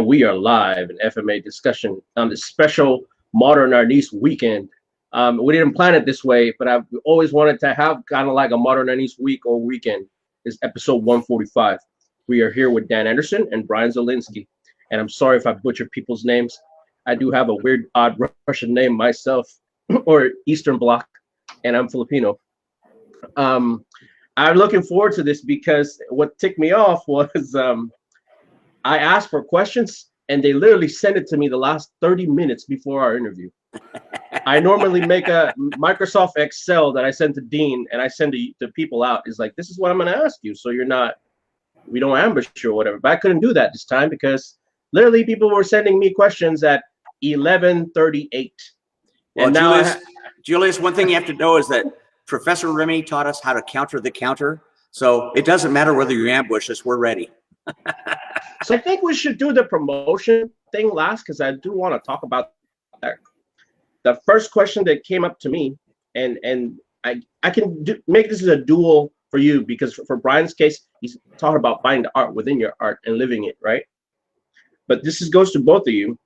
We are live in FMA discussion on this special Modern Arnis weekend. We didn't plan it this way, but I've always wanted to have kind of like a Modern Arnis week or weekend. It's episode 145. We are here with Dan Anderson and Brian Zawilinski. And I'm sorry if I butcher people's names. I do have a weird, odd Russian name myself, or Eastern Bloc, and I'm Filipino. I'm looking forward to this because what ticked me off was I asked for questions and they literally sent it to me the last 30 minutes before our interview. I normally make a Microsoft Excel that I send to Dean and I send to people out. It's like, this is what I'm going to ask you. So we don't ambush you or whatever. But I couldn't do that this time because literally people were sending me questions at 11:38. Well, and now Julius, one thing you have to know is that Professor Remy taught us how to counter the counter. So it doesn't matter whether you ambush us, we're ready. So I think we should do the promotion thing last because I do want to talk about that. The first question that came up to me, and I can make this as a dual for you because for Brian's case, he's talking about finding the art within your art and living it, right? But this goes to both of you.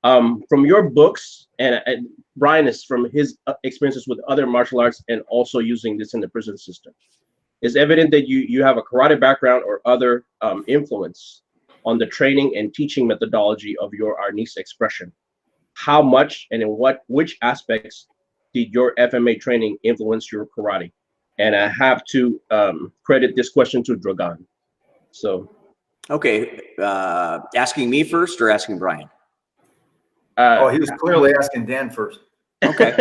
From your books, and Brian is from his experiences with other martial arts and also using this in the prison system. It's evident that you have a karate background or other influence on the training and teaching methodology of your Arnis expression. How much and in which aspects did your FMA training influence your karate? And I have to credit this question to Dragan. So, okay, asking me first or asking Brian? He was clearly asking Dan first. Okay.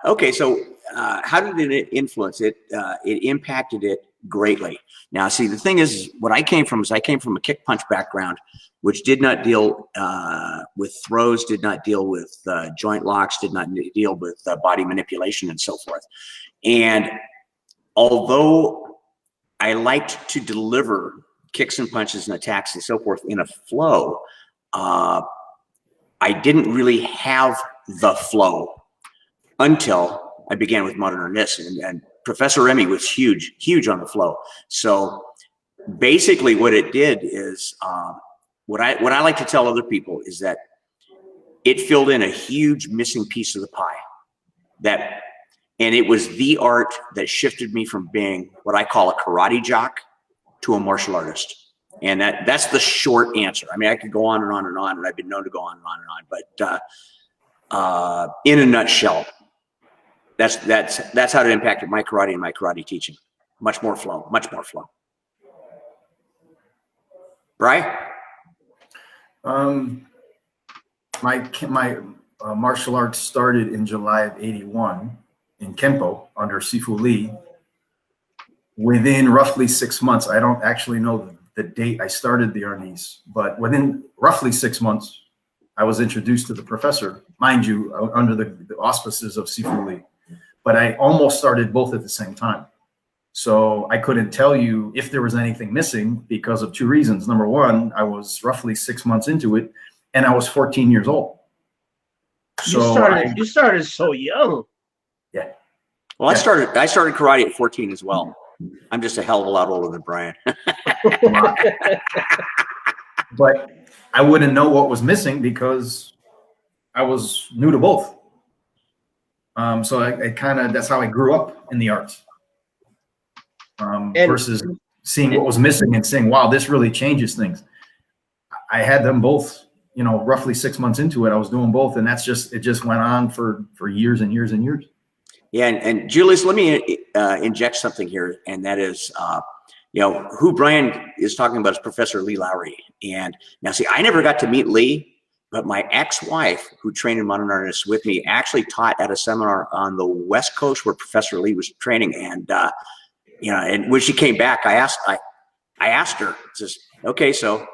Okay, so how did it influence it? It impacted it greatly. Now, see, the thing is, what I came from is I came from a kick punch background, which did not deal with throws, did not deal with joint locks, did not deal with body manipulation and so forth. And although I liked to deliver kicks and punches and attacks and so forth in a flow, I didn't really have the flow until I began with Modern Arnis, and Professor Remy was huge on the flow. So basically what it did is, what I like to tell other people is that it filled in a huge missing piece of the pie. And it was the art that shifted me from being what I call a karate jock to a martial artist. And that's the short answer. I mean, I could go on and on and on, and I've been known to go on and on and on. But in a nutshell, that's how it impacted my karate and my karate teaching. Much more flow. Brian? My martial arts started in July of '81 in Kempo under Sifu Lee. Within roughly 6 months, I don't actually know the date I started the Arnis, but within roughly 6 months, I was introduced to the professor, mind you, under the auspices of Sifu Lee. But I almost started both at the same time. So I couldn't tell you if there was anything missing because of two reasons. Number one, I was roughly 6 months into it, and I was 14 years old. So you started so young. Yeah. Well, I started karate at 14 as well. I'm just a hell of a lot older than Brian. But I wouldn't know what was missing because I was new to both. So I kind of, that's how I grew up in the arts. Versus seeing what was missing and saying, wow, this really changes things. I had them both, roughly 6 months into it. I was doing both, and it just went on for years and years and years. Yeah, and Julius, let me inject something here, and that is, who Brian is talking about is Professor Lee Lowry. And now, see, I never got to meet Lee, but my ex-wife, who trained in Modern Arnis with me, actually taught at a seminar on the West Coast where Professor Lee was training. And and when she came back, I asked her, says, "Okay, so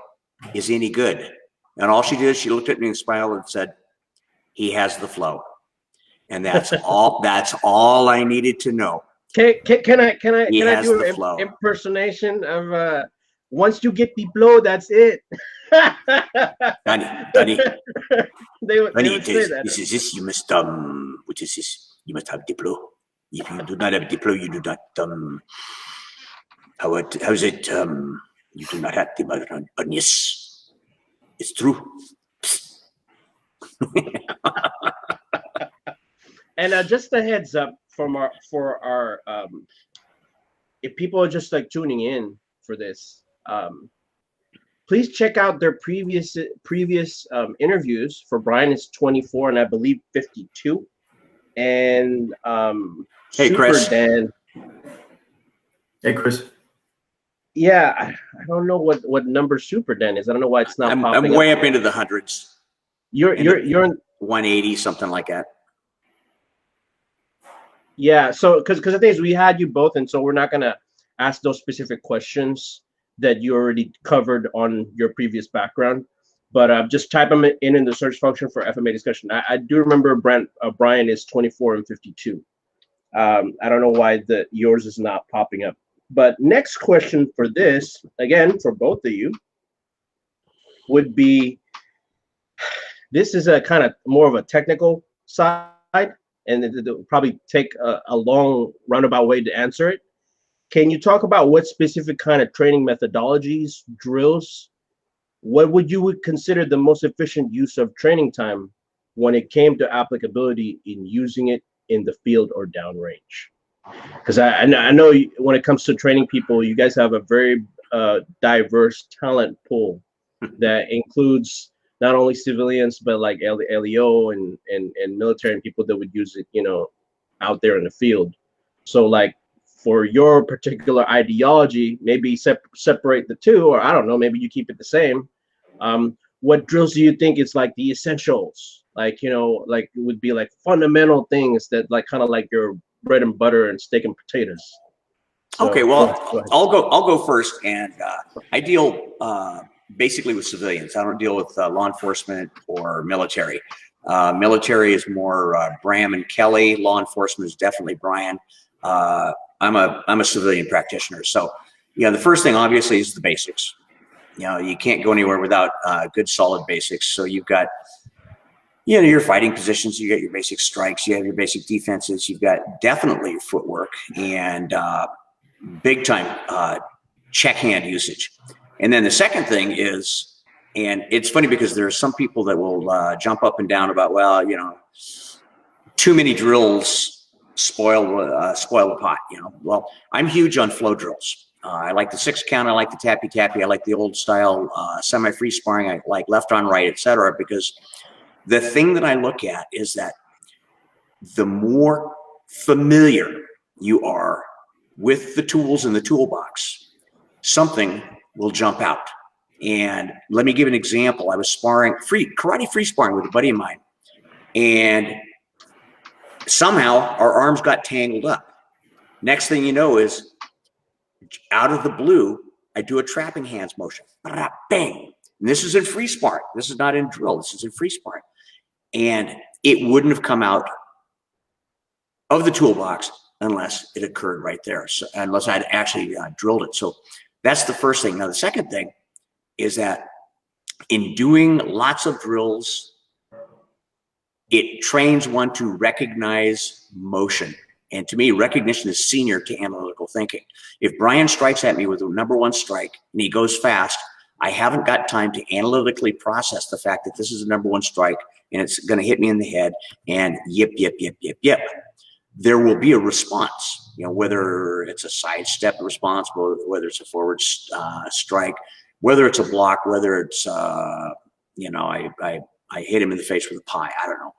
is he any good?" And all she did is she looked at me and smiled and said, "He has the flow." And that's all. That's all I needed to know. Can I do an impersonation of once you get the blow, that's it. Danny, they would say that. This is this. You must which is this? You must have the blow. If you do not have the blow, you do not how's it? You do not have the Modern Arnis. It's true. And just a heads up for our if people are just like tuning in for this, please check out their previous interviews. For Brian, it's 24 and I believe 52. And hey, Super Chris. Dan. Hey, Chris. Yeah, I don't know what number Super Dan is. I don't know why it's not popping I'm way up into the hundreds. You're in 180, something like that. Yeah, so because the thing is, we had you both, and so we're not gonna ask those specific questions that you already covered on your previous background, but just type them in the search function for FMA discussion. I do remember Brian is 24 and 52. I don't know why yours is not popping up. But next question for this, again, for both of you, would be, this is a kind of more of a technical side, and it'll probably take a long roundabout way to answer it. Can you talk about what specific kind of training methodologies, drills, what would consider the most efficient use of training time when it came to applicability in using it in the field or downrange? Because I know when it comes to training people, you guys have a very diverse talent pool that includes not only civilians, but like LEO and military and people that would use it, out there in the field. So like for your particular ideology, maybe separate the two, or I don't know, maybe you keep it the same. What drills do you think is like the essentials? Like, like it would be like fundamental things that like kind of like your bread and butter and steak and potatoes. So, okay, well, I'll go first, and I deal basically with civilians. I don't deal with law enforcement or military. Military is more Bram and Kelly. Law enforcement is definitely Brian. I'm a civilian practitioner. So, the first thing obviously is the basics. You can't go anywhere without good, solid basics. So you've got, your fighting positions, you got your basic strikes, you have your basic defenses, you've got definitely your footwork and big time check hand usage. And then the second thing is, and it's funny because there are some people that will jump up and down about, well, too many drills spoil the pot. Well, I'm huge on flow drills. I like the 6 count. I like the tappy tappy. I like the old style semi-free sparring. I like left on right, etc. Because the thing that I look at is that the more familiar you are with the tools in the toolbox, something will jump out. And let me give an example. I was karate free sparring with a buddy of mine, and somehow our arms got tangled up. Next thing you know is, out of the blue, I do a trapping hands motion. Bang. And this is in free sparring. This is not in drill. This is in free sparring. And it wouldn't have come out of the toolbox unless it occurred right there. So, unless I'd actually drilled it. So that's the first thing. Now, the second thing is that in doing lots of drills, it trains one to recognize motion. And to me, recognition is senior to analytical thinking. If Brian strikes at me with a #1 strike and he goes fast, I haven't got time to analytically process the fact that this is a #1 strike and it's going to hit me in the head and yip, yip, yip, yip, yip. There will be a response, whether it's a sidestep response, whether it's a forward strike, whether it's a block, whether it's, I hit him in the face with a pie. I don't know.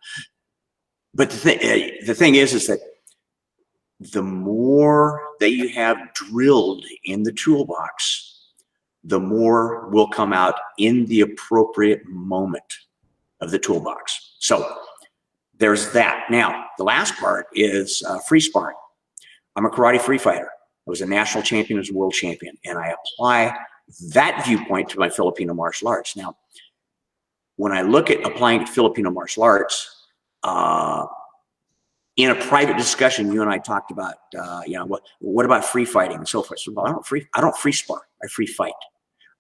But the thing is that the more that you have drilled in the toolbox, the more will come out in the appropriate moment of the toolbox. So there's that. Now, the last part is free sparring. I'm a karate free fighter. I was a national champion, I was a world champion, and I apply that viewpoint to my Filipino martial arts. Now, when I look at applying Filipino martial arts, in a private discussion, you and I talked about, what about free fighting and so forth. So, well, I don't free spar. I free fight.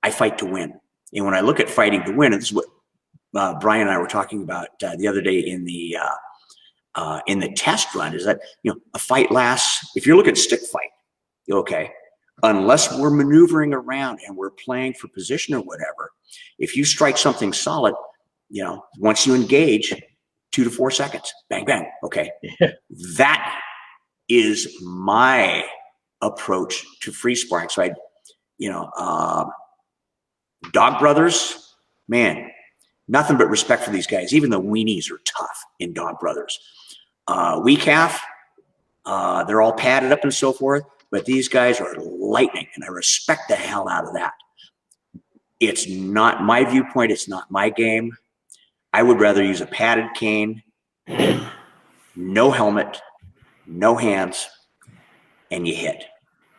I fight to win. And when I look at fighting to win, and this is what Brian and I were talking about the other day in the test run, is that a fight lasts. If you're looking at stick fight, okay, unless we're maneuvering around and we're playing for position or whatever, if you strike something solid, you know, once you engage, 2 to 4 seconds, bang, bang. Okay. Yeah. That is my approach to free sparring. So Dog Brothers, man, nothing but respect for these guys. Even the weenies are tough in Dog Brothers. Weak half, they're all padded up and so forth, but these guys are lightning, and I respect the hell out of that. It's not my viewpoint. It's not my game. I would rather use a padded cane, no helmet, no hands, and you hit.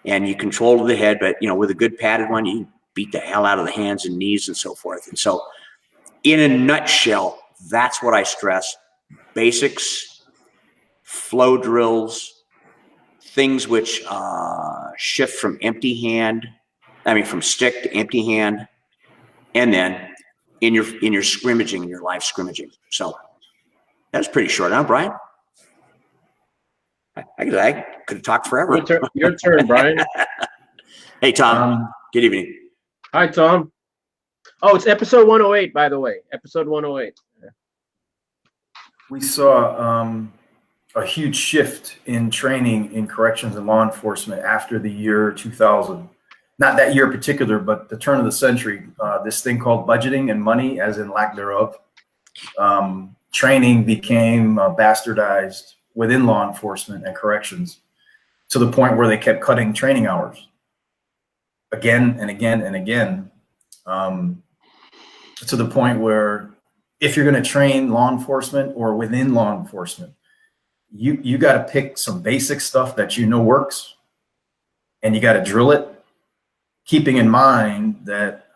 And you control the head, but, you know, with a good padded one, you beat the hell out of the hands and knees and so forth. And so in a nutshell, that's what I stress. Basics, flow drills, things which shift from from stick to empty hand, and then in your scrimmaging, in your live scrimmaging. So that's pretty short, huh, Brian? I could have talked forever. Your turn, Brian. Hey, Tom. Good evening. Hi, Tom. Oh, it's episode 108, by the way. Episode 108. We saw a huge shift in training in corrections and law enforcement after the year 2000. Not that year in particular, but the turn of the century. This thing called budgeting and money, as in lack thereof. Training became bastardized within law enforcement and corrections to the point where they kept cutting training hours again and again and again, to the point where if you're going to train law enforcement or within law enforcement, you got to pick some basic stuff that you know works, and you got to drill it, keeping in mind that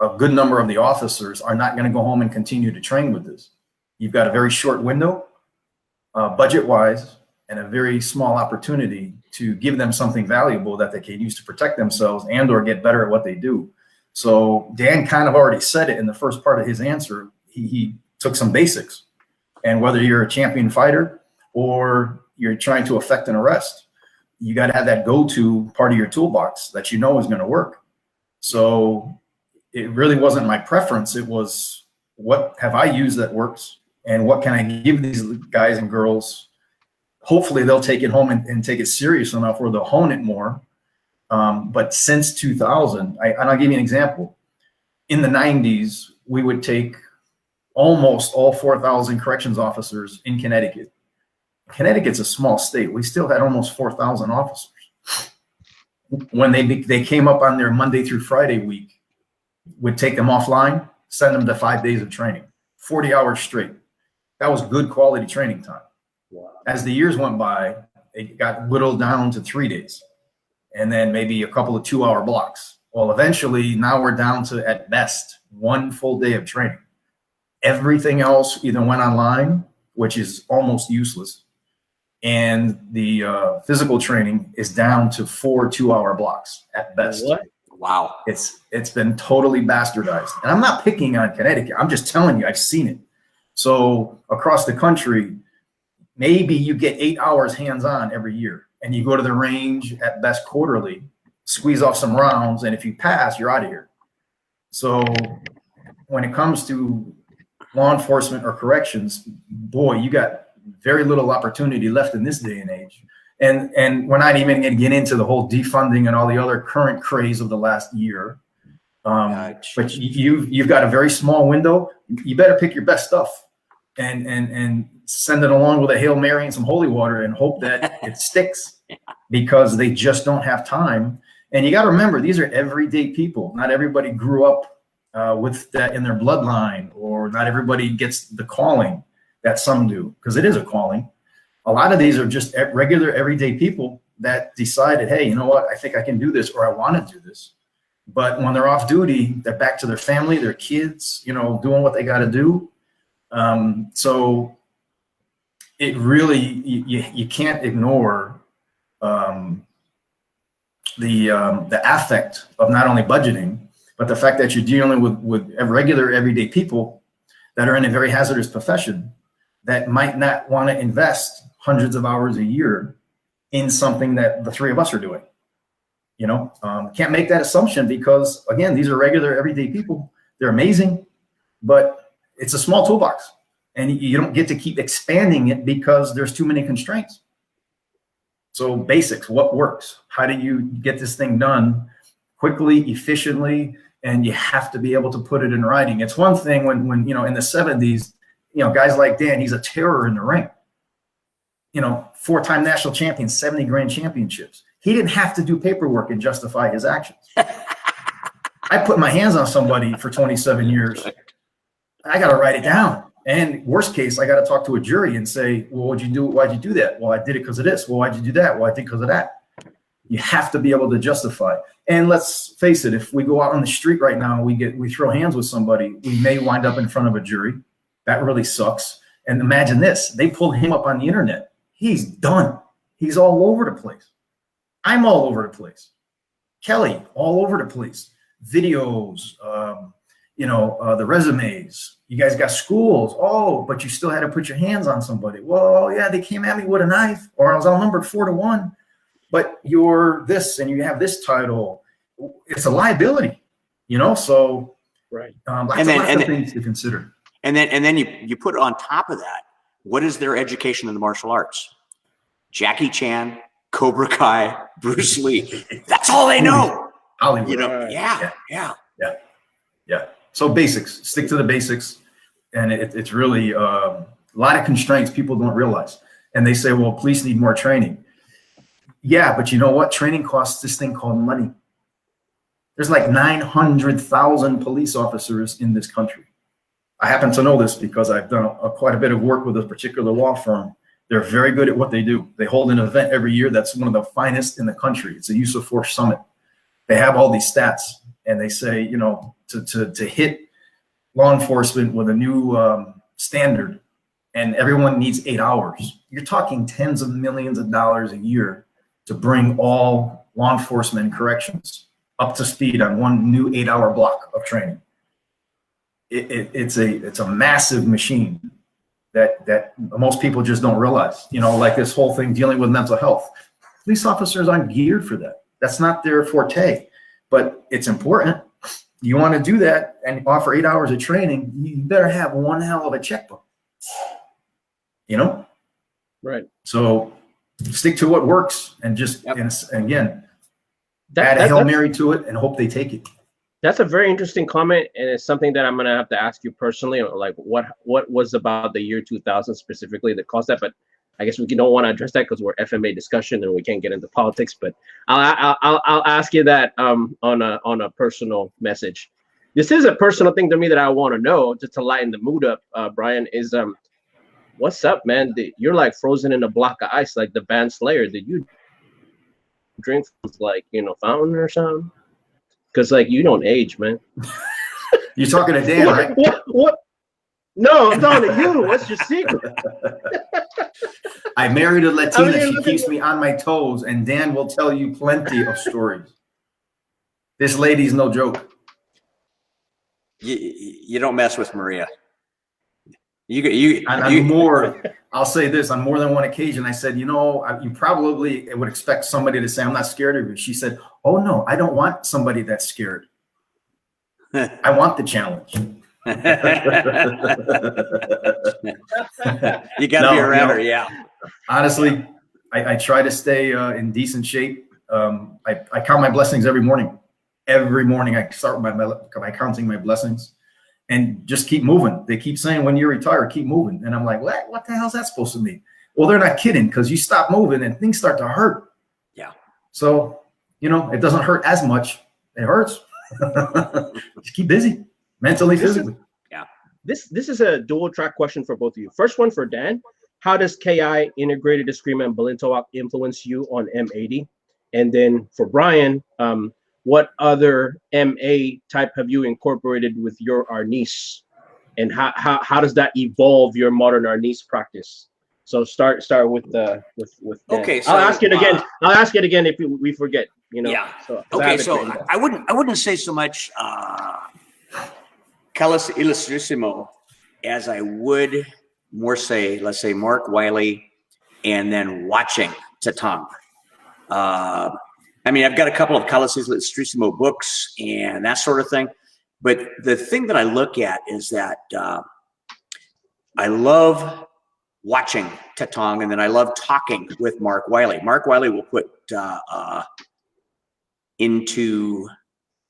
a good number of the officers are not going to go home and continue to train with this. You've got a very short window, budget-wise, and a very small opportunity to give them something valuable that they can use to protect themselves and or get better at what they do. So Dan kind of already said it in the first part of his answer. He took some basics. And whether you're a champion fighter or you're trying to effect an arrest, you got to have that go-to part of your toolbox that you know is going to work. So it really wasn't my preference. It was, what have I used that works? And what can I give these guys and girls? Hopefully they'll take it home and take it serious enough where they'll hone it more. But since 2000, and I'll give you an example. In the 90s, we would take almost all 4,000 corrections officers in Connecticut. Connecticut's a small state. We still had almost 4,000 officers. When they came up on their Monday through Friday week, would take them offline, send them to 5 days of training, 40 hours straight. That was good quality training time. Wow. As the years went by, it got whittled down to 3 days, and then maybe a couple of 2-hour blocks. Well, eventually now we're down to, at best, 1 full day of training. Everything else either went online, which is almost useless, and the physical training is down to 4 2-hour blocks at best. What? Wow. It's been totally bastardized. And I'm not picking on Connecticut. I'm just telling you, I've seen it. So across the country, maybe you get 8 hours hands-on every year, and you go to the range at best quarterly, squeeze off some rounds, and if you pass, you're out of here. So when it comes to law enforcement or corrections, boy, you got very little opportunity left in this day and age. And we're not even going to get into the whole defunding and all the other current craze of the last year. But you've got a very small window. You better pick your best stuff and send it along with a Hail Mary and some holy water and hope that it sticks, because they just don't have time. And you got to remember, these are everyday people. Not everybody grew up with that in their bloodline, or not everybody gets the calling that some do, because it is a calling. A lot of these are just regular everyday people that decided, hey, you know what, I think I can do this, or I want to do this. But when they're off duty, they're back to their family, their kids, you know, doing what they got to do. So it really, you can't ignore the affect of not only budgeting, but the fact that you're dealing with regular everyday people that are in a very hazardous profession that might not want to invest hundreds of hours a year in something that the three of us are doing. Can't make that assumption because, again, these are regular, everyday people. They're amazing, but it's a small toolbox, and you don't get to keep expanding it because there's too many constraints. So basics, what works? How do you get this thing done quickly, efficiently? And you have to be able to put it in writing. It's one thing when in the 70s, guys like Dan, he's a terror in the ring. 4-time national champion, 70 grand championships. He didn't have to do paperwork and justify his actions. I put my hands on somebody for 27 years. I got to write it down. And worst case, I got to talk to a jury and say, well, what'd you do? Why'd you do that? Well, I did it because of this. Well, why'd you do that? Well, I did because of that. You have to be able to justify. And let's face it, if we go out on the street right now and we throw hands with somebody, we may wind up in front of a jury. That really sucks. And imagine this, they pulled him up on the internet. He's done. He's all over the place. I'm all over the place. Kelly, all over the place. Videos, the resumes. You guys got schools. Oh, but you still had to put your hands on somebody. Well, yeah, they came at me with a knife, or I was outnumbered 4-1. But you're this, and you have this title. It's a liability, So right. Lots of things to consider. And then you put on top of that, what is their education in the martial arts? Jackie Chan, Cobra Kai, Bruce Lee. That's all they know. Hollywood. Yeah. So basics, stick to the basics. And it's really a lot of constraints people don't realize. And they say, well, police need more training. Yeah, but you know what? Training costs this thing called money. There's like 900,000 police officers in this country. I happen to know this because I've done quite a bit of work with a particular law firm. They're very good at what they do. They hold an event every year that's one of the finest in the country. It's a use of force summit. They have all these stats, and they say, to hit law enforcement with a new standard, and everyone needs 8 hours. You're talking tens of millions of dollars a year to bring all law enforcement and corrections up to speed on one new 8-hour block of training. It's a massive machine that most people just don't realize. Like this whole thing dealing with mental health. Police officers aren't geared for that. That's not their forte, but it's important. You want to do that and offer 8 hours of training, you better have one hell of a checkbook. Right. So stick to what works and just, and again, add a Hail Mary to it and hope they take it. That's a very interesting comment, and it's something that I'm gonna have to ask you personally. Like, what was about the year 2000 specifically that caused that? But I guess we don't want to address that because we're FMA discussion and we can't get into politics. But I'll ask you that on a personal message. This is a personal thing to me that I want to know, just to lighten the mood up. Brian, is what's up, man? You're like frozen in a block of ice, like the band Slayer. Did you drink like fountain or something? Because like you don't age, man. You're talking to Dan, right? What? No, I'm talking to you. What's your secret? I married a Latina. She keeps me on my toes, and Dan will tell you plenty of stories. This lady's no joke. You don't mess with Maria. I'll say this, on more than one occasion, I said, you probably would expect somebody to say, I'm not scared of you. She said, oh no, I don't want somebody that's scared. I want the challenge. You got to be around her, yeah. Honestly, I try to stay in decent shape. I count my blessings every morning. Every morning I start by counting my blessings. And just keep moving. They keep saying when you retire, keep moving. And I'm like, what the hell is that supposed to mean? Well, they're not kidding, because you stop moving and things start to hurt. Yeah. So, it doesn't hurt as much. It hurts. Just keep busy, mentally, physically. This is a dual track question for both of you. First one for Dan. How does KI integrated Eskrima and Balintawak influence you on M80? And then for Brian, what other MA type have you incorporated with your Arnis, and how does that evolve your modern Arnis practice? So start with Dan. Okay, so I'll ask it again. I'll ask it again if we forget. Yeah. So, okay, so I wouldn't say so much Calis Illustrissimo as I would more say, let's say, Mark Wiley, and then watching Tatam. I mean, I've got a couple of Calles Ilustrísimo books and that sort of thing. But the thing that I look at is that I love watching Tatong, and then I love talking with Mark Wiley. Mark Wiley will put into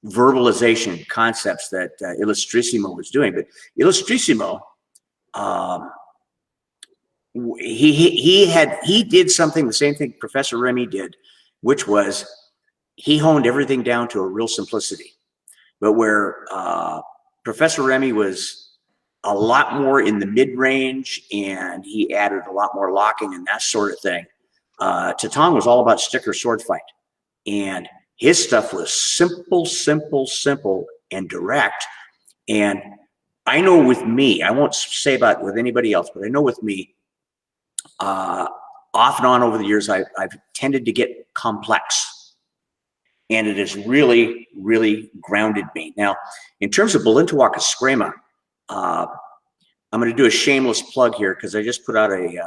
verbalization concepts that Ilustrísimo was doing. But Ilustrísimo, he did something, the same thing Professor Remy did, which was he honed everything down to a real simplicity. But where Professor Remy was a lot more in the mid-range, and he added a lot more locking and that sort of thing, Tatong was all about stick or sword fight. And his stuff was simple, simple, simple, and direct. And I know with me, I won't say about with anybody else, but I know with me, off and on over the years, I've tended to get complex. And it has really, really grounded me. Now, in terms of Balintawak Eskrima, I'm going to do a shameless plug here because I just put out a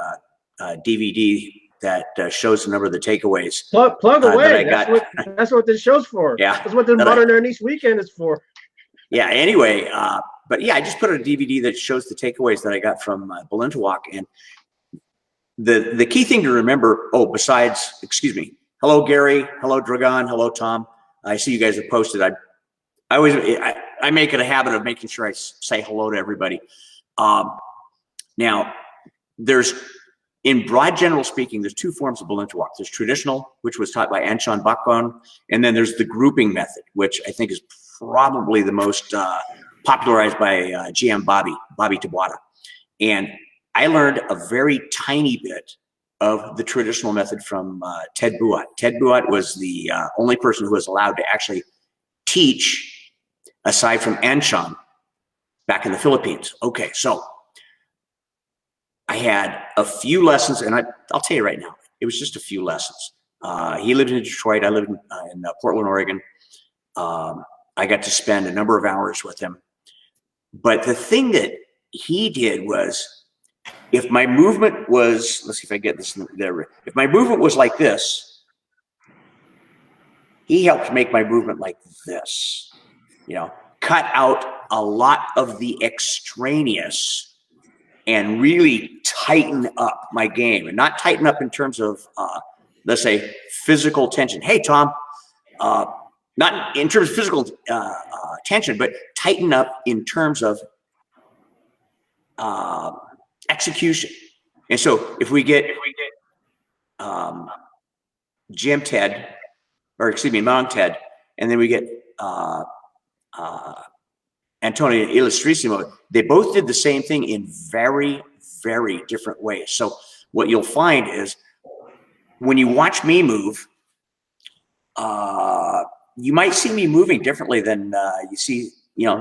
DVD that shows a number of the takeaways. Plug away. That's what this show's for. Yeah, that's what the Modern Arnis weekend is for. Yeah. Anyway, but yeah, I just put out a DVD that shows the takeaways that I got from Balintawak, and the key thing to remember. Oh, besides, excuse me. Hello, Gary. Hello, Dragan. Hello, Tom. I see you guys have posted. I make it a habit of making sure I say hello to everybody. Now, there's, in broad general speaking, there's two forms of Balintawak. There's traditional, which was taught by Anshan Bakwan, and then there's the grouping method, which I think is probably the most popularized by GM Bobby Tabata. And I learned a very tiny bit of the traditional method from Ted Buat. Ted Buat was the only person who was allowed to actually teach, aside from Anshan, back in the Philippines. Okay, so I had a few lessons, and I'll tell you right now, it was just a few lessons. He lived in Detroit. I lived in Portland, Oregon. I got to spend a number of hours with him. But the thing that he did was, if my movement was, let's see if I get this there. If my movement was like this, he helped make my movement like this. You know, cut out a lot of the extraneous and really tighten up my game. And not tighten up in terms of, let's say, physical tension. Hey, Tom, not in terms of physical tension, but tighten up in terms of execution. And so if we get Jim Ted, or excuse me, Mount Ted, and then we get Antonio Ilustrísimo, they both did the same thing in very, very different ways. So what you'll find is when you watch me move, you might see me moving differently than you see,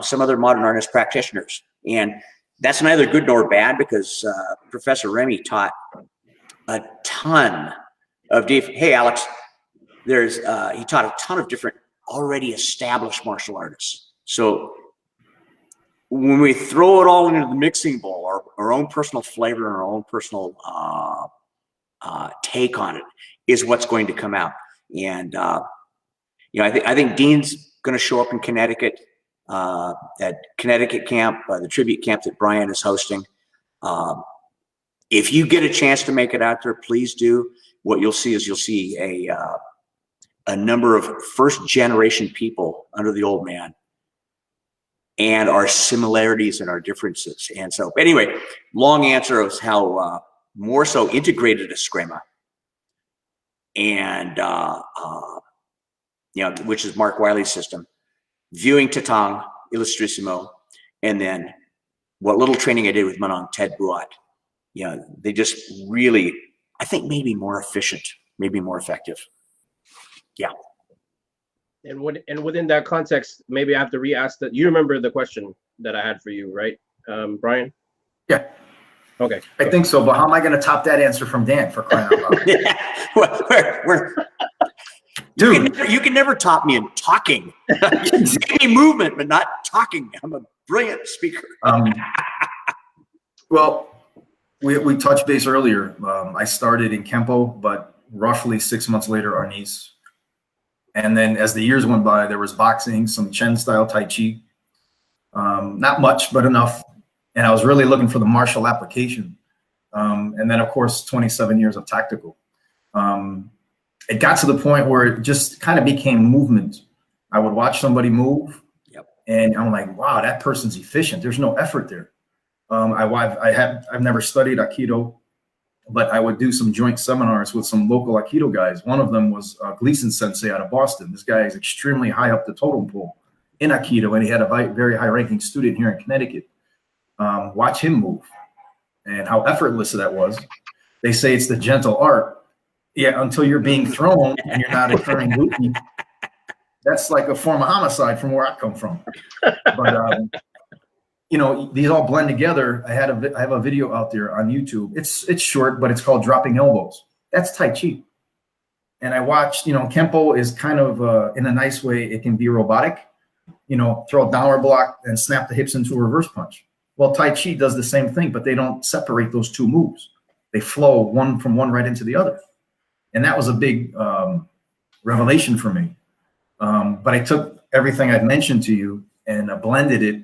some other modern artist practitioners. And that's neither good nor bad, because Professor Remy taught a ton of hey, Alex, he taught a ton of different already established martial artists. So when we throw it all into the mixing bowl, our own personal flavor and our own personal take on it is what's going to come out. And I think Dean's going to show up in Connecticut at Connecticut camp, the tribute camp that Brian is hosting. If you get a chance to make it out there, please do. What you'll see is a number of first generation people under the old man, and our similarities and our differences. And so anyway, long answer is how more so integrated Eskrima, and which is Mark Wiley's system, viewing Tatong, Ilustrísimo, and then what little training I did with Manong Ted Buat. They just really, I think, maybe more efficient, maybe more effective. Yeah. And within that context, maybe I have to re-ask that. You remember the question that I had for you, right, Brian? Yeah. Okay. I think so, but how am I going to top that answer from Dan, for crying out loud? Well, dude, you can never top me in talking. Maybe movement, but not talking. I'm a brilliant speaker. Well, we touched base earlier. I started in Kempo, but roughly 6 months later, Arnis. And then as the years went by, there was boxing, some Chen style Tai Chi, not much, but enough. And I was really looking for the martial application. And then of course, 27 years of tactical. It got to the point where it just kind of became movement. I would watch somebody move, and I'm like, wow, that person's efficient. There's no effort there. I've never studied Aikido, but I would do some joint seminars with some local Aikido guys. One of them was Gleason Sensei out of Boston. This guy is extremely high up the totem pole in Aikido, and he had a very high-ranking student here in Connecticut. Watch him move, and how effortless that was. They say it's the gentle art. Yeah, until you're being thrown and you're not occurring gluten. That's like a form of homicide from where I come from. But you know, these all blend together. I have a video out there on YouTube. It's short, but it's called Dropping Elbows. That's Tai Chi. And I watched, you know, Kempo is kind of in a nice way, it can be robotic, you know, throw a downward block and snap the hips into a reverse punch. Well, Tai Chi does the same thing, but they don't separate those two moves. They flow one from one right into the other. And that was a big revelation for me. But I took everything I'd mentioned to you and blended it.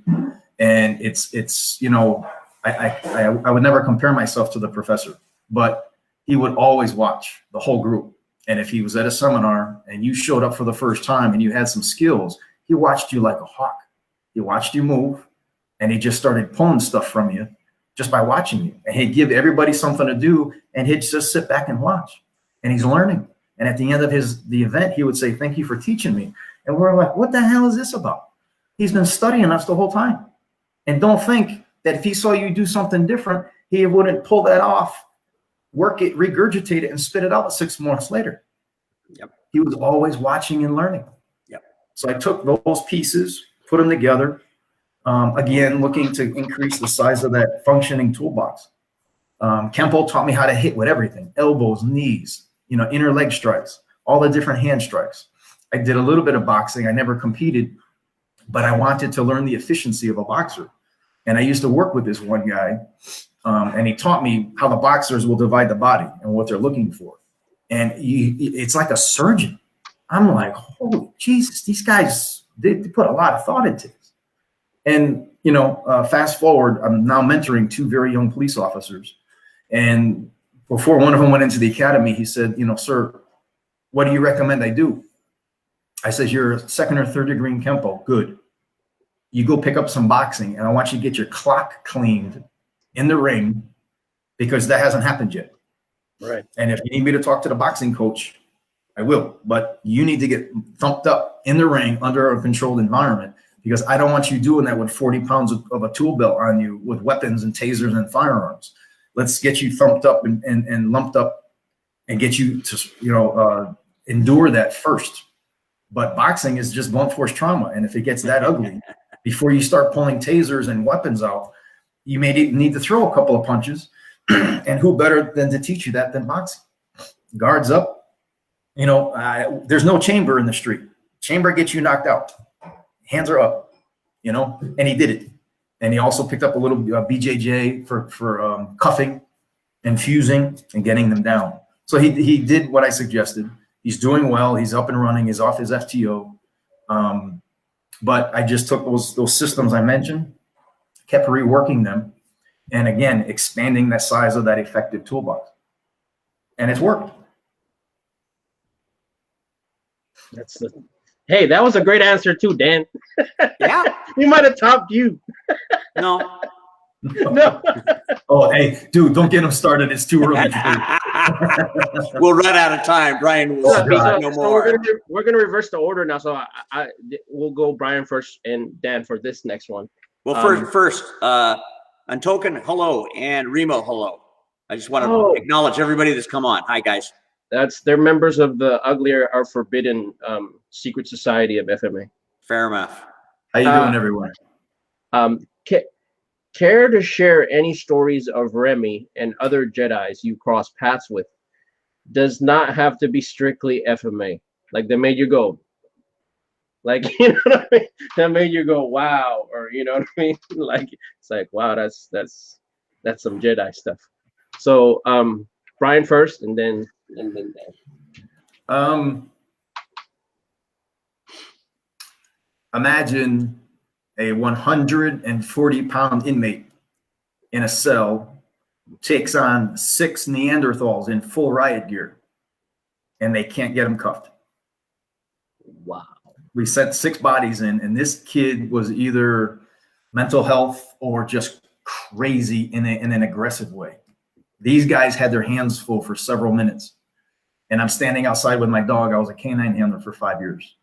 And it's you know, I would never compare myself to the professor, but he would always watch the whole group. And if he was at a seminar and you showed up for the first time and you had some skills, he watched you like a hawk. He watched you move, and he just started pulling stuff from you just by watching you. And he'd give everybody something to do, and he'd just sit back and watch. And he's learning. And at the end of the event, he would say, "Thank you for teaching me." And we're like, what the hell is this about? He's been studying us the whole time. And don't think that if he saw you do something different, he wouldn't pull that off, work it, regurgitate it, and spit it out 6 months later. Yep. He was always watching and learning. Yep. So I took those pieces, put them together, again, looking to increase the size of that functioning toolbox. Kempo taught me how to hit with everything: elbows, knees, you know, inner leg strikes, all the different hand strikes. I did a little bit of boxing. I never competed, but I wanted to learn the efficiency of a boxer. And I used to work with this one guy, and he taught me how the boxers will divide the body and what they're looking for. And it's like a surgeon. I'm like, holy Jesus, these guys, they put a lot of thought into this. And, you know, fast forward, I'm now mentoring 2 very young police officers. And before one of them went into the academy, he said, you know, "Sir, what do you recommend I do?" I said, "You're a 2nd or 3rd degree in Kempo. Good. You go pick up some boxing, and I want you to get your clock cleaned in the ring, because that hasn't happened yet. Right. And if you need me to talk to the boxing coach, I will. But you need to get thumped up in the ring under a controlled environment, because I don't want you doing that with 40 pounds of a tool belt on you with weapons and tasers and firearms. Let's get you thumped up and lumped up and get you to, you know, endure that first. But boxing is just blunt force trauma. And if it gets that ugly, before you start pulling tasers and weapons out, you may need to throw a couple of punches. And who better than to teach you that than boxing? Guards up. You know, there's no chamber in the street. Chamber gets you knocked out. Hands are up, you know, and he did it. And he also picked up a little BJJ for cuffing and fusing and getting them down. So he did what I suggested. He's doing well. He's up and running. He's off his FTO. But I just took those systems I mentioned, kept reworking them, and again, expanding the size of that effective toolbox. And it's worked. Hey, that was a great answer too, Dan. Yeah. We might have topped you. No. No. Oh, hey, dude, don't get him started. It's too early. We'll run out of time. Brian will speak no more. We're gonna reverse the order now. So we'll go Brian first and Dan for this next one. Well, first, Untoken, hello, and Remo, hello. I just want to acknowledge everybody that's come on. Hi, guys. They're members of the Uglier Are Forbidden secret society of FMA. Fair enough. How you doing, everyone? Care to share any stories of Remy and other Jedis you crossed paths with? Does not have to be strictly FMA. Like they made you go, like, you know what I mean? That made you go, wow, or you know what I mean? Like it's like, wow, that's some Jedi stuff. So Brian first, and then Dan. imagine a 140-pound inmate in a cell takes on 6 Neanderthals in full riot gear, and they can't get them cuffed. Wow. We sent 6 bodies in, and this kid was either mental health or just crazy in an aggressive way. These guys had their hands full for several minutes. And I'm standing outside with my dog. I was a canine handler for 5 years.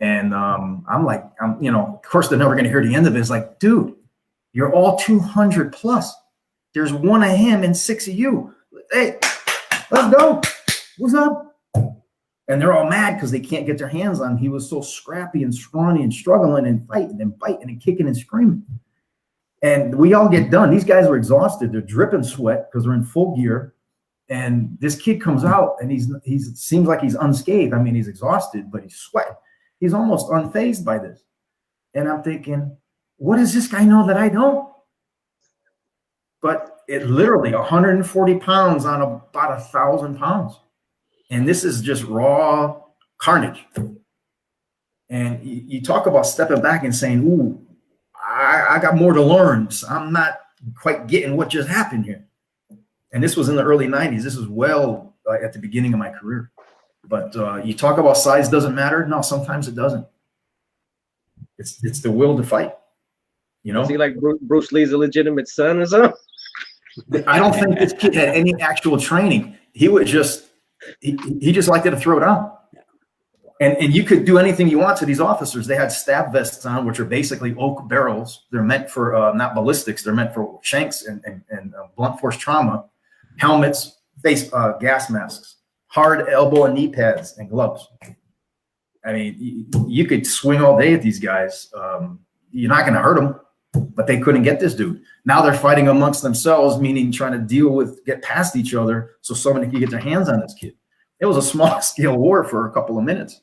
And I'm like, of course, they're never going to hear the end of it. It's like, dude, you're all 200 plus. There's 1 of him and 6 of you. Hey, let's go. What's up? And they're all mad because they can't get their hands on him. He was so scrappy and scrawny and struggling and fighting and biting and kicking and screaming. And we all get done. These guys are exhausted. They're dripping sweat because they're in full gear. And this kid comes out and he seems like he's unscathed. I mean, he's exhausted, but he's sweating. He's almost unfazed by this. And I'm thinking, what does this guy know that I don't? But it literally 140 pounds on about 1,000 pounds. And this is just raw carnage. And you talk about stepping back and saying, ooh, I got more to learn. So I'm not quite getting what just happened here. And this was in the early 90s. This is well at the beginning of my career. But you talk about size doesn't matter. No, sometimes it doesn't. It's the will to fight. You know? Is he like Bruce Lee's illegitimate son or something? I don't think this kid had any actual training. He would just he just liked to throw down. And you could do anything you want to these officers. They had stab vests on, which are basically oak barrels. They're meant for not ballistics. They're meant for shanks and blunt force trauma. Helmets, face gas masks, hard elbow and knee pads, and gloves. I mean, you could swing all day at these guys. You're not going to hurt them, but they couldn't get this dude. Now they're fighting amongst themselves, meaning trying to get past each other so somebody can get their hands on this kid. It was a small-scale war for a couple of minutes.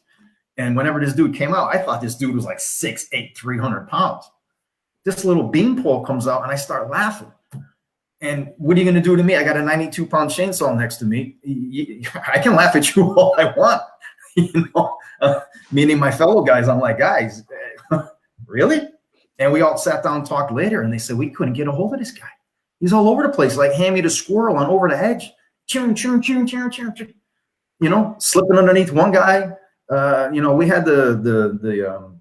And whenever this dude came out, I thought this dude was like 6'8", 300 pounds. This little beanpole comes out, and I start laughing. And what are you going to do to me? I got a 92-pound chainsaw next to me. I can laugh at you all I want, meaning my fellow guys. I'm like, guys, really? And we all sat down and talked later, and they said, we couldn't get a hold of this guy. He's all over the place, like Hammy the squirrel on Over the Hedge. Ching, ching, ching, ching, ching, ching. Slipping underneath one guy. We had the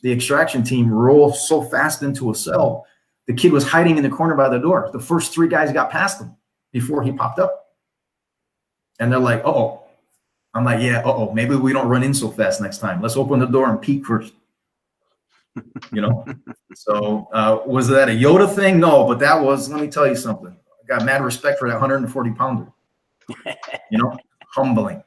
extraction team roll so fast into a cell. The kid was hiding in the corner by the door. The first 3 guys got past him before he popped up. And they're like, uh-oh. I'm like, yeah, uh-oh. Maybe we don't run in so fast next time. Let's open the door and peek first. So was that a Yoda thing? No, but that was, let me tell you something. I got mad respect for that 140-pounder. Humbling.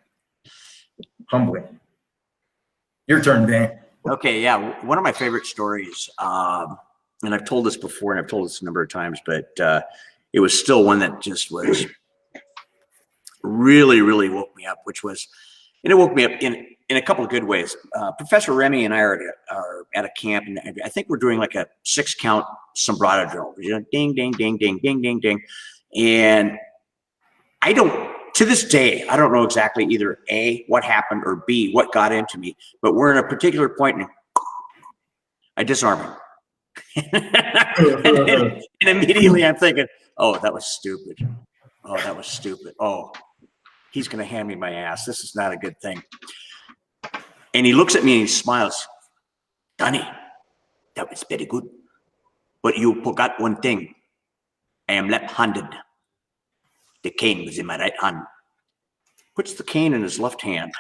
Your turn, Dan. Okay, yeah. One of my favorite stories, and I've told this before, and I've told this a number of times, but it was still one that just was really, really woke me up, and it woke me up in a couple of good ways. Professor Remy and I are at a camp, and I think we're doing like a 6-count sombrado drill. Ding, ding, ding, ding, ding, ding, ding. And to this day, I don't know exactly either A, what happened, or B, what got into me, but we're in a particular point and I disarm him. and immediately I'm thinking, oh, that was stupid. Oh, that was stupid. Oh, he's going to hand me my ass. This is not a good thing. And he looks at me and he smiles. Danny, that was very good. But you forgot one thing. I am left-handed. The cane was in my right hand. Puts the cane in his left hand.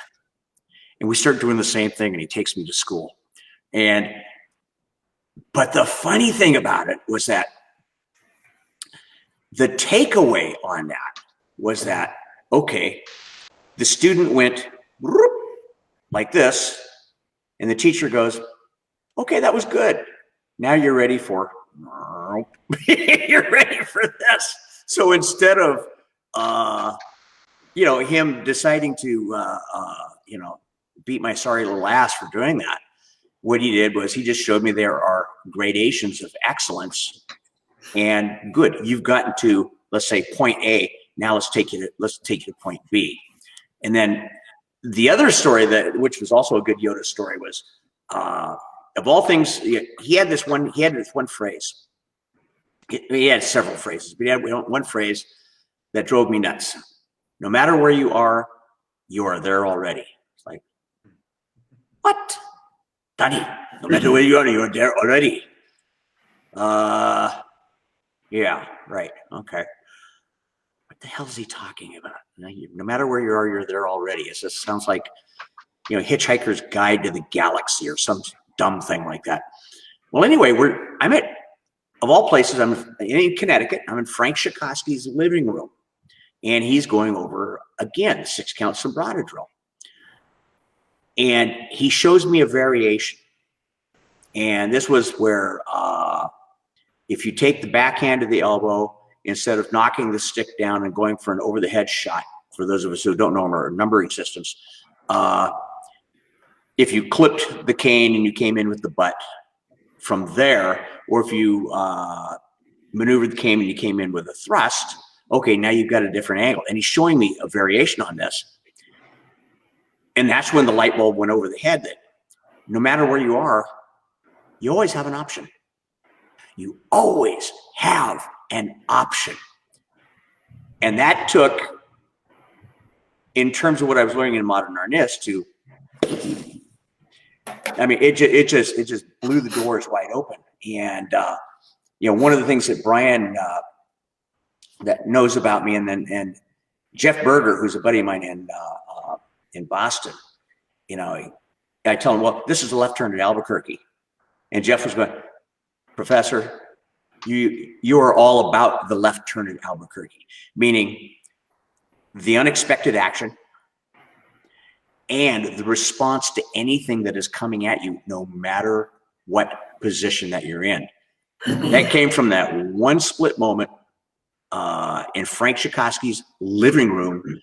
And we start doing the same thing, and he takes me to school. But the funny thing about it was that the takeaway on that was that, okay, the student went like this, and the teacher goes, okay, that was good. Now you're ready for, you're ready for this. So instead of, him deciding to, beat my sorry little ass for doing that, what he did was he just showed me there are gradations of excellence. And good, you've gotten to, let's say, point A. Now let's take you to point B. And then the other story which was also a good Yoda story, was of all things, he had this one phrase. He had several phrases, but he had one phrase that drove me nuts. No matter where you are there already. It's like, what? Danny, no matter where you are there already. Yeah, right. Okay. What the hell is he talking about? No matter where you are, you're there already. It just sounds like, Hitchhiker's Guide to the Galaxy or some dumb thing like that. Well, anyway, I'm at, of all places, I'm in Connecticut. I'm in Frank Shakoski's living room. And he's going over, again, the 6-count sombrado drill. And he shows me a variation. And this was where if you take the backhand of the elbow, instead of knocking the stick down and going for an over-the-head shot, for those of us who don't know our numbering systems, if you clipped the cane and you came in with the butt from there, or if you maneuvered the cane and you came in with a thrust, okay, now you've got a different angle. And he's showing me a variation on this. And that's when the light bulb went over the head that no matter where you are, you always have an option. You always have an option. And that took, in terms of what I was learning in Modern Arnis, to, I mean, it just blew the doors wide open. And, one of the things that Brian that knows about me, and Jeff Berger, who's a buddy of mine in Boston, I tell him, well, this is a left turn at Albuquerque. And Jeff was going, Professor, you are all about the left turn at Albuquerque, meaning the unexpected action and the response to anything that is coming at you, no matter what position that you're in. That came from that one split moment in Frank Shakoski's living room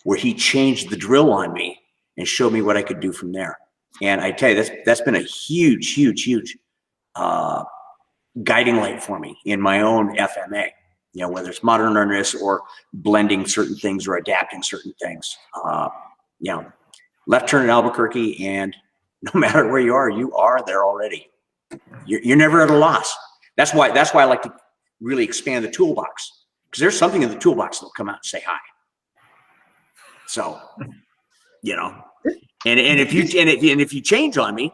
where he changed the drill on me and showed me what I could do from there. And I tell you, that's been a huge guiding light for me in my own FMA, whether it's Modern Arnis or blending certain things or adapting certain things. Left turn at Albuquerque, and no matter where you are there already. You're never at a loss. That's why I like to really expand the toolbox, because there's something in the toolbox that'll come out and say hi. So, and if you change on me,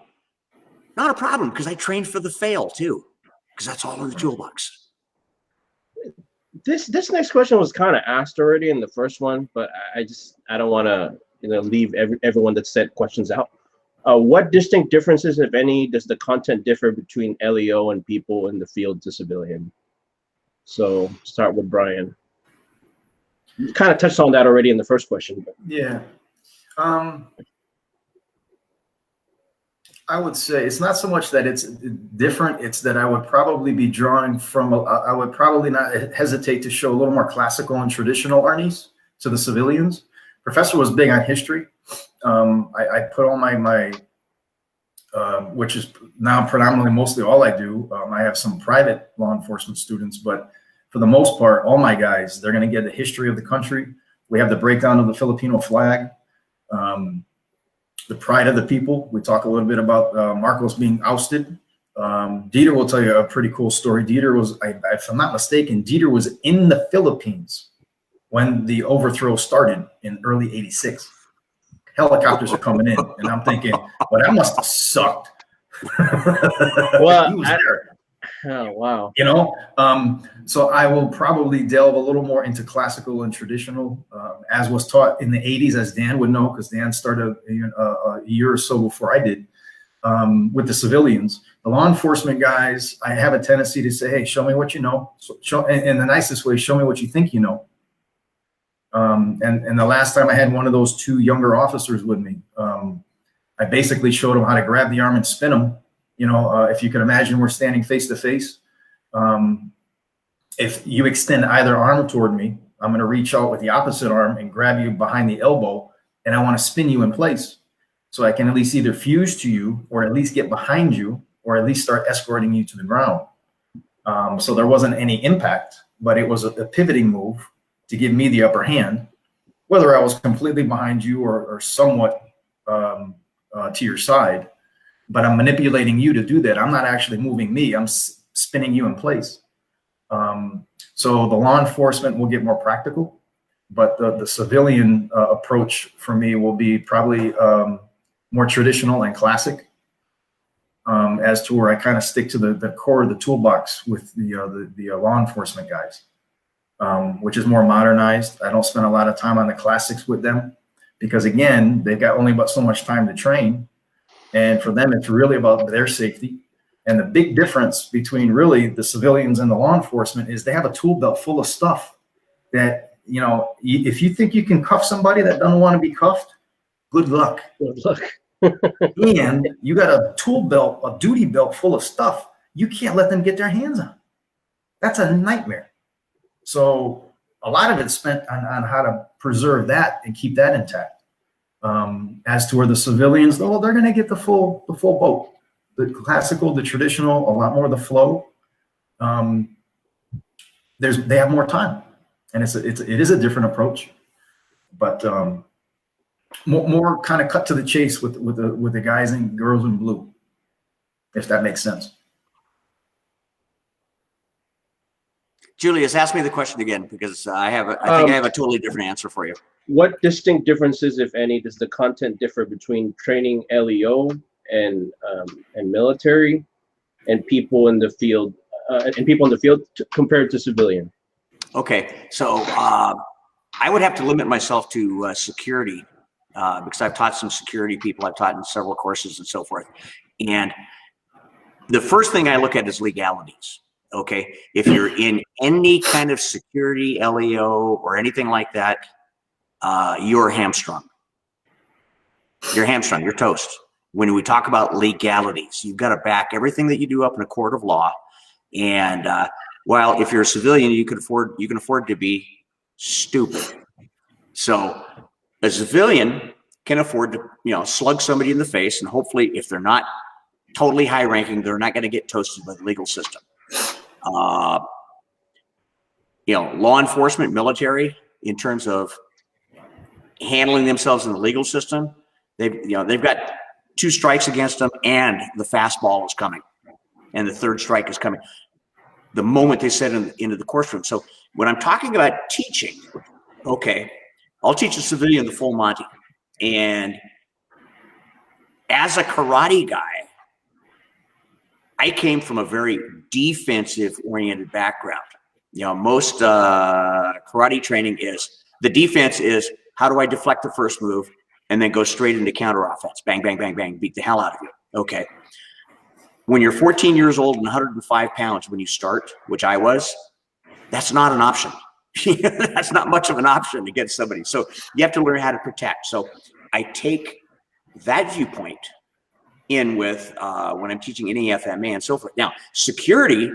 not a problem, because I trained for the fail too, because that's all in the toolbox. This next question was kind of asked already in the first one, but I don't want to leave everyone that said questions out. What distinct differences, if any, does the content differ between LEO and people in the field to civilian? So start with Brian. You kind of touched on that already in the first question. But. Yeah. I would say it's not so much that it's different. It's that I would probably be drawing from, I would probably not hesitate to show a little more classical and traditional Arnis to the civilians. Professor was big on history. I put all my which is now predominantly mostly all I do. I have some private law enforcement students, but for the most part, all my guys, they're going to get the history of the country. We have the breakdown of the Filipino flag, the pride of the people. We talk a little bit about Marcos being ousted. Dieter will tell you a pretty cool story. Dieter was, if I'm not mistaken, Dieter was in the Philippines when the overthrow started in early '86. Helicopters are coming in, and I'm thinking, well, that must have sucked. Well, he was there. Oh, wow. So I will probably delve a little more into classical and traditional, as was taught in the '80s, as Dan would know, because Dan started a year or so before I did, with the civilians. The law enforcement guys, I have a tendency to say, hey, show me what you know. So in the nicest way, show me what you think you know. And the last time I had one of those two younger officers with me, I basically showed them how to grab the arm and spin them. If you can imagine, we're standing face to face. If you extend either arm toward me, I'm going to reach out with the opposite arm and grab you behind the elbow, and I want to spin you in place so I can at least either fuse to you or at least get behind you or at least start escorting you to the ground. So there wasn't any impact, but it was a pivoting move to give me the upper hand, whether I was completely behind you or somewhat to your side. but I'm manipulating you to do that. I'm not actually moving me. I'm spinning you in place. So the law enforcement will get more practical, but the civilian approach for me will be probably more traditional and classic, as to where I kind of stick to the core of the toolbox with the law enforcement guys, which is more modernized. I don't spend a lot of time on the classics with them because, again, they've got only but so much time to train. And for them, it's really about their safety. And the big difference between really the civilians and the law enforcement is they have a tool belt full of stuff that, you know, if you think you can cuff somebody that doesn't want to be cuffed, good luck. Good luck. And you got a tool belt, a duty belt full of stuff you can't let them get their hands on. That's a nightmare. So a lot of it's spent on how to preserve that and keep that intact. As to where the civilians, though, they're going to get the full boat. The classical, the traditional, a lot more of the flow. They have more time, and it is a different approach, but more kind of cut to the chase with the guys and girls in blue, if that makes sense. Julius, ask me the question again, because I think I have a totally different answer for you. What distinct differences, if any, does the content differ between training LEO and military and people in the field compared to civilian? Okay, so I would have to limit myself to security because I've taught some security people. I've taught in several courses and so forth. And the first thing I look at is legalities. Okay, if you're in any kind of security, LEO, or anything like that, you're hamstrung. You're hamstrung. You're toast. When we talk about legalities, you've got to back everything that you do up in a court of law. And while if you're a civilian, you can afford to be stupid. So a civilian can afford to, slug somebody in the face, and hopefully, if they're not totally high ranking, they're not going to get toasted by the legal system. Law enforcement, military, in terms of handling themselves in the legal system, they've got 2 strikes against them, and the fastball is coming, and the 3rd strike is coming the moment they set into the courtroom. So when I'm talking about teaching, okay, I'll teach a civilian the full Monty, and as a karate guy, I came from a very defensive-oriented background. Most karate training is the defense is how do I deflect the first move and then go straight into counter offense. Bang, bang, bang, bang, beat the hell out of you. Okay. When you're 14 years old and 105 pounds when you start, which I was, that's not an option. That's not much of an option against somebody. So you have to learn how to protect. So I take that viewpoint in with when I'm teaching any FMA and so forth. Now, security,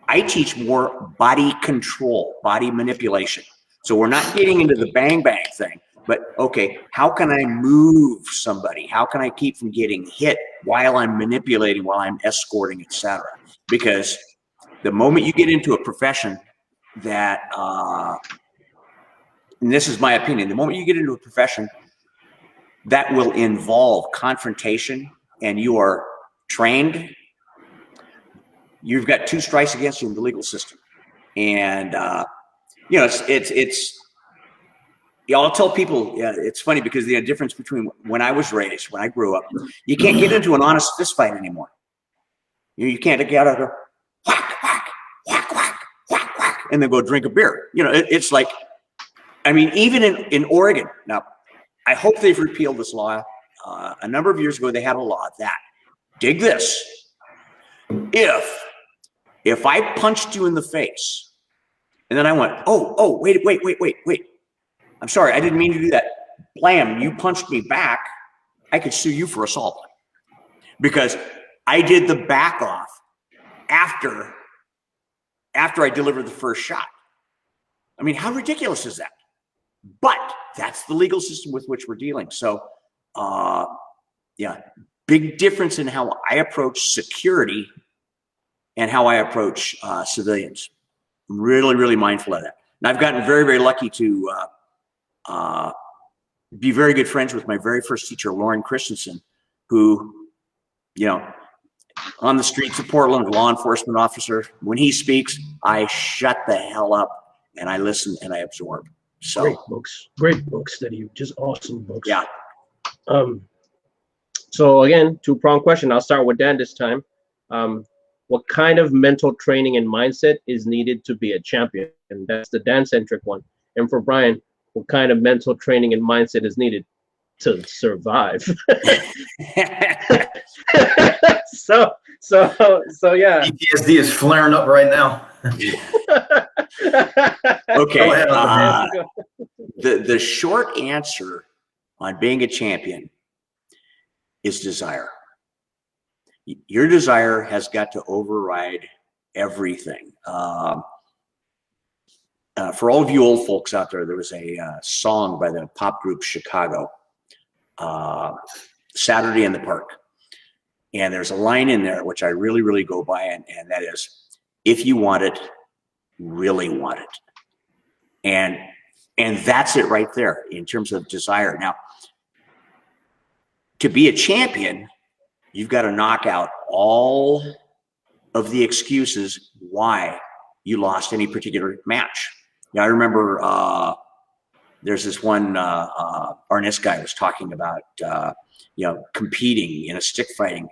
I teach more body control, body manipulation. So we're not getting into the bang bang thing, but okay, how can I move somebody? How can I keep from getting hit while I'm manipulating, while I'm escorting, etc.? Because the moment you get into a profession that, and this is my opinion, the moment you get into a profession that will involve confrontation and you are trained, you've got 2 strikes against you in the legal system. And, I'll tell people, it's funny because the difference between when I was raised, when I grew up, you can't get into an honest fist fight anymore. You can't get out of there, whack, whack, whack, whack, whack, whack, and then go drink a beer. It's like, even in Oregon, now, I hope they've repealed this law. A number of years ago, they had a law that, dig this, if I punched you in the face, and then I went, oh, wait. I'm sorry, I didn't mean to do that. Blam, you punched me back. I could sue you for assault because I did the back off after I delivered the first shot. How ridiculous is that? But that's the legal system with which we're dealing. So, big difference in how I approach security and how I approach civilians. I'm really, really mindful of that. And I've gotten very, very lucky to be very good friends with my very first teacher, Lauren Christensen, who you know, on the streets of Portland, law enforcement officer, when he speaks, I shut the hell up and I listen and I absorb. So Great books that you just awesome books. Yeah. So again, two-pronged question. I'll start with Dan this time. What kind of mental training and mindset is needed to be a champion? And that's the Dan-centric one. And for Brian, what kind of mental training and mindset is needed to survive? so yeah. PTSD is flaring up right now. Okay. The short answer on being a champion is desire. Your desire has got to override everything. For all of you old folks out there, there was a song by the pop group Chicago, Saturday in the Park. And there's a line in there which I really, really go by, and that is, if you want it, really want it. And that's it right there in terms of desire. Now, to be a champion, you've got to knock out all of the excuses why you lost any particular match. Now, I remember there's this one Arnis guy was talking about competing in a stick fighting,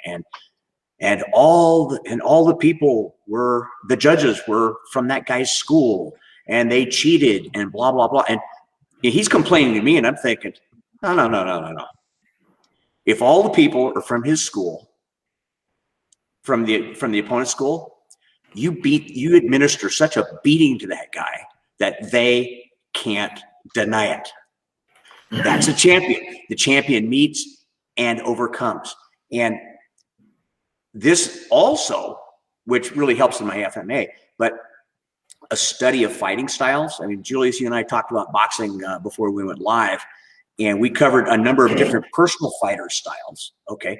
and all the people were, the judges were from that guy's school, and they cheated and blah blah blah. And he's complaining to me, and I'm thinking, no. If all the people are from his school, from the opponent's school, you administer such a beating to that guy that they can't deny it. That's a champion. The champion meets and overcomes. And this also, which really helps in my FMA, but a study of fighting styles. I mean, Julius, you and I talked about boxing before we went live, and we covered a number of different personal fighter styles, okay?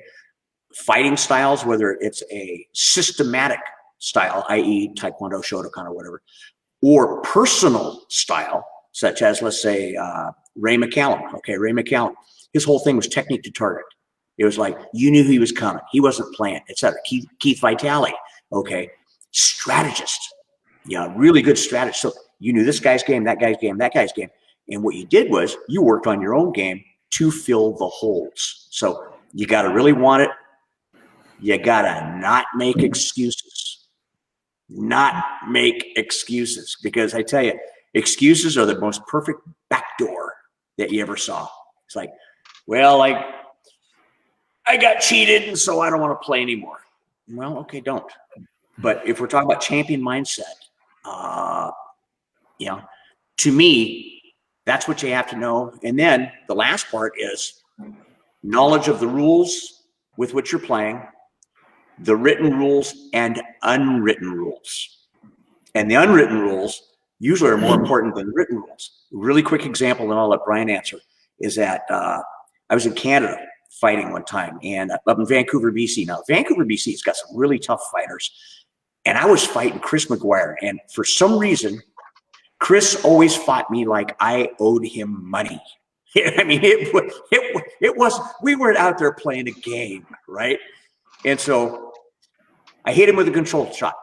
Fighting styles, whether it's a systematic style, i.e. Taekwondo, Shotokan, or whatever, or personal style, such as, let's say, Ray McCallum. Okay, Ray McCallum, his whole thing was technique to target. It was like, you knew he was coming. He wasn't playing, etc. Keith Vitale, okay, strategist. Yeah, really good strategist. So you knew this guy's game, that guy's game, that guy's game. And what you did was you worked on your own game to fill the holes. So you got to really want it. You got to not make excuses. Not make excuses. Because I tell you, excuses are the most perfect backdoor that you ever saw. It's like, well, I got cheated, and so I don't want to play anymore. Well, okay, don't. But if we're talking about champion mindset, to me, that's what you have to know. And then the last part is knowledge of the rules with which you're playing, the written rules and unwritten rules. And the unwritten rules usually are more important than the written rules. A really quick example, and I'll let Brian answer, is that I was in Canada fighting one time, and up in Vancouver, BC. Now, Vancouver, BC's got some really tough fighters. And I was fighting Chris McGuire. And for some reason, Chris always fought me like I owed him money. I mean, it was, we weren't out there playing a game, right? And so I hit him with a controlled shot.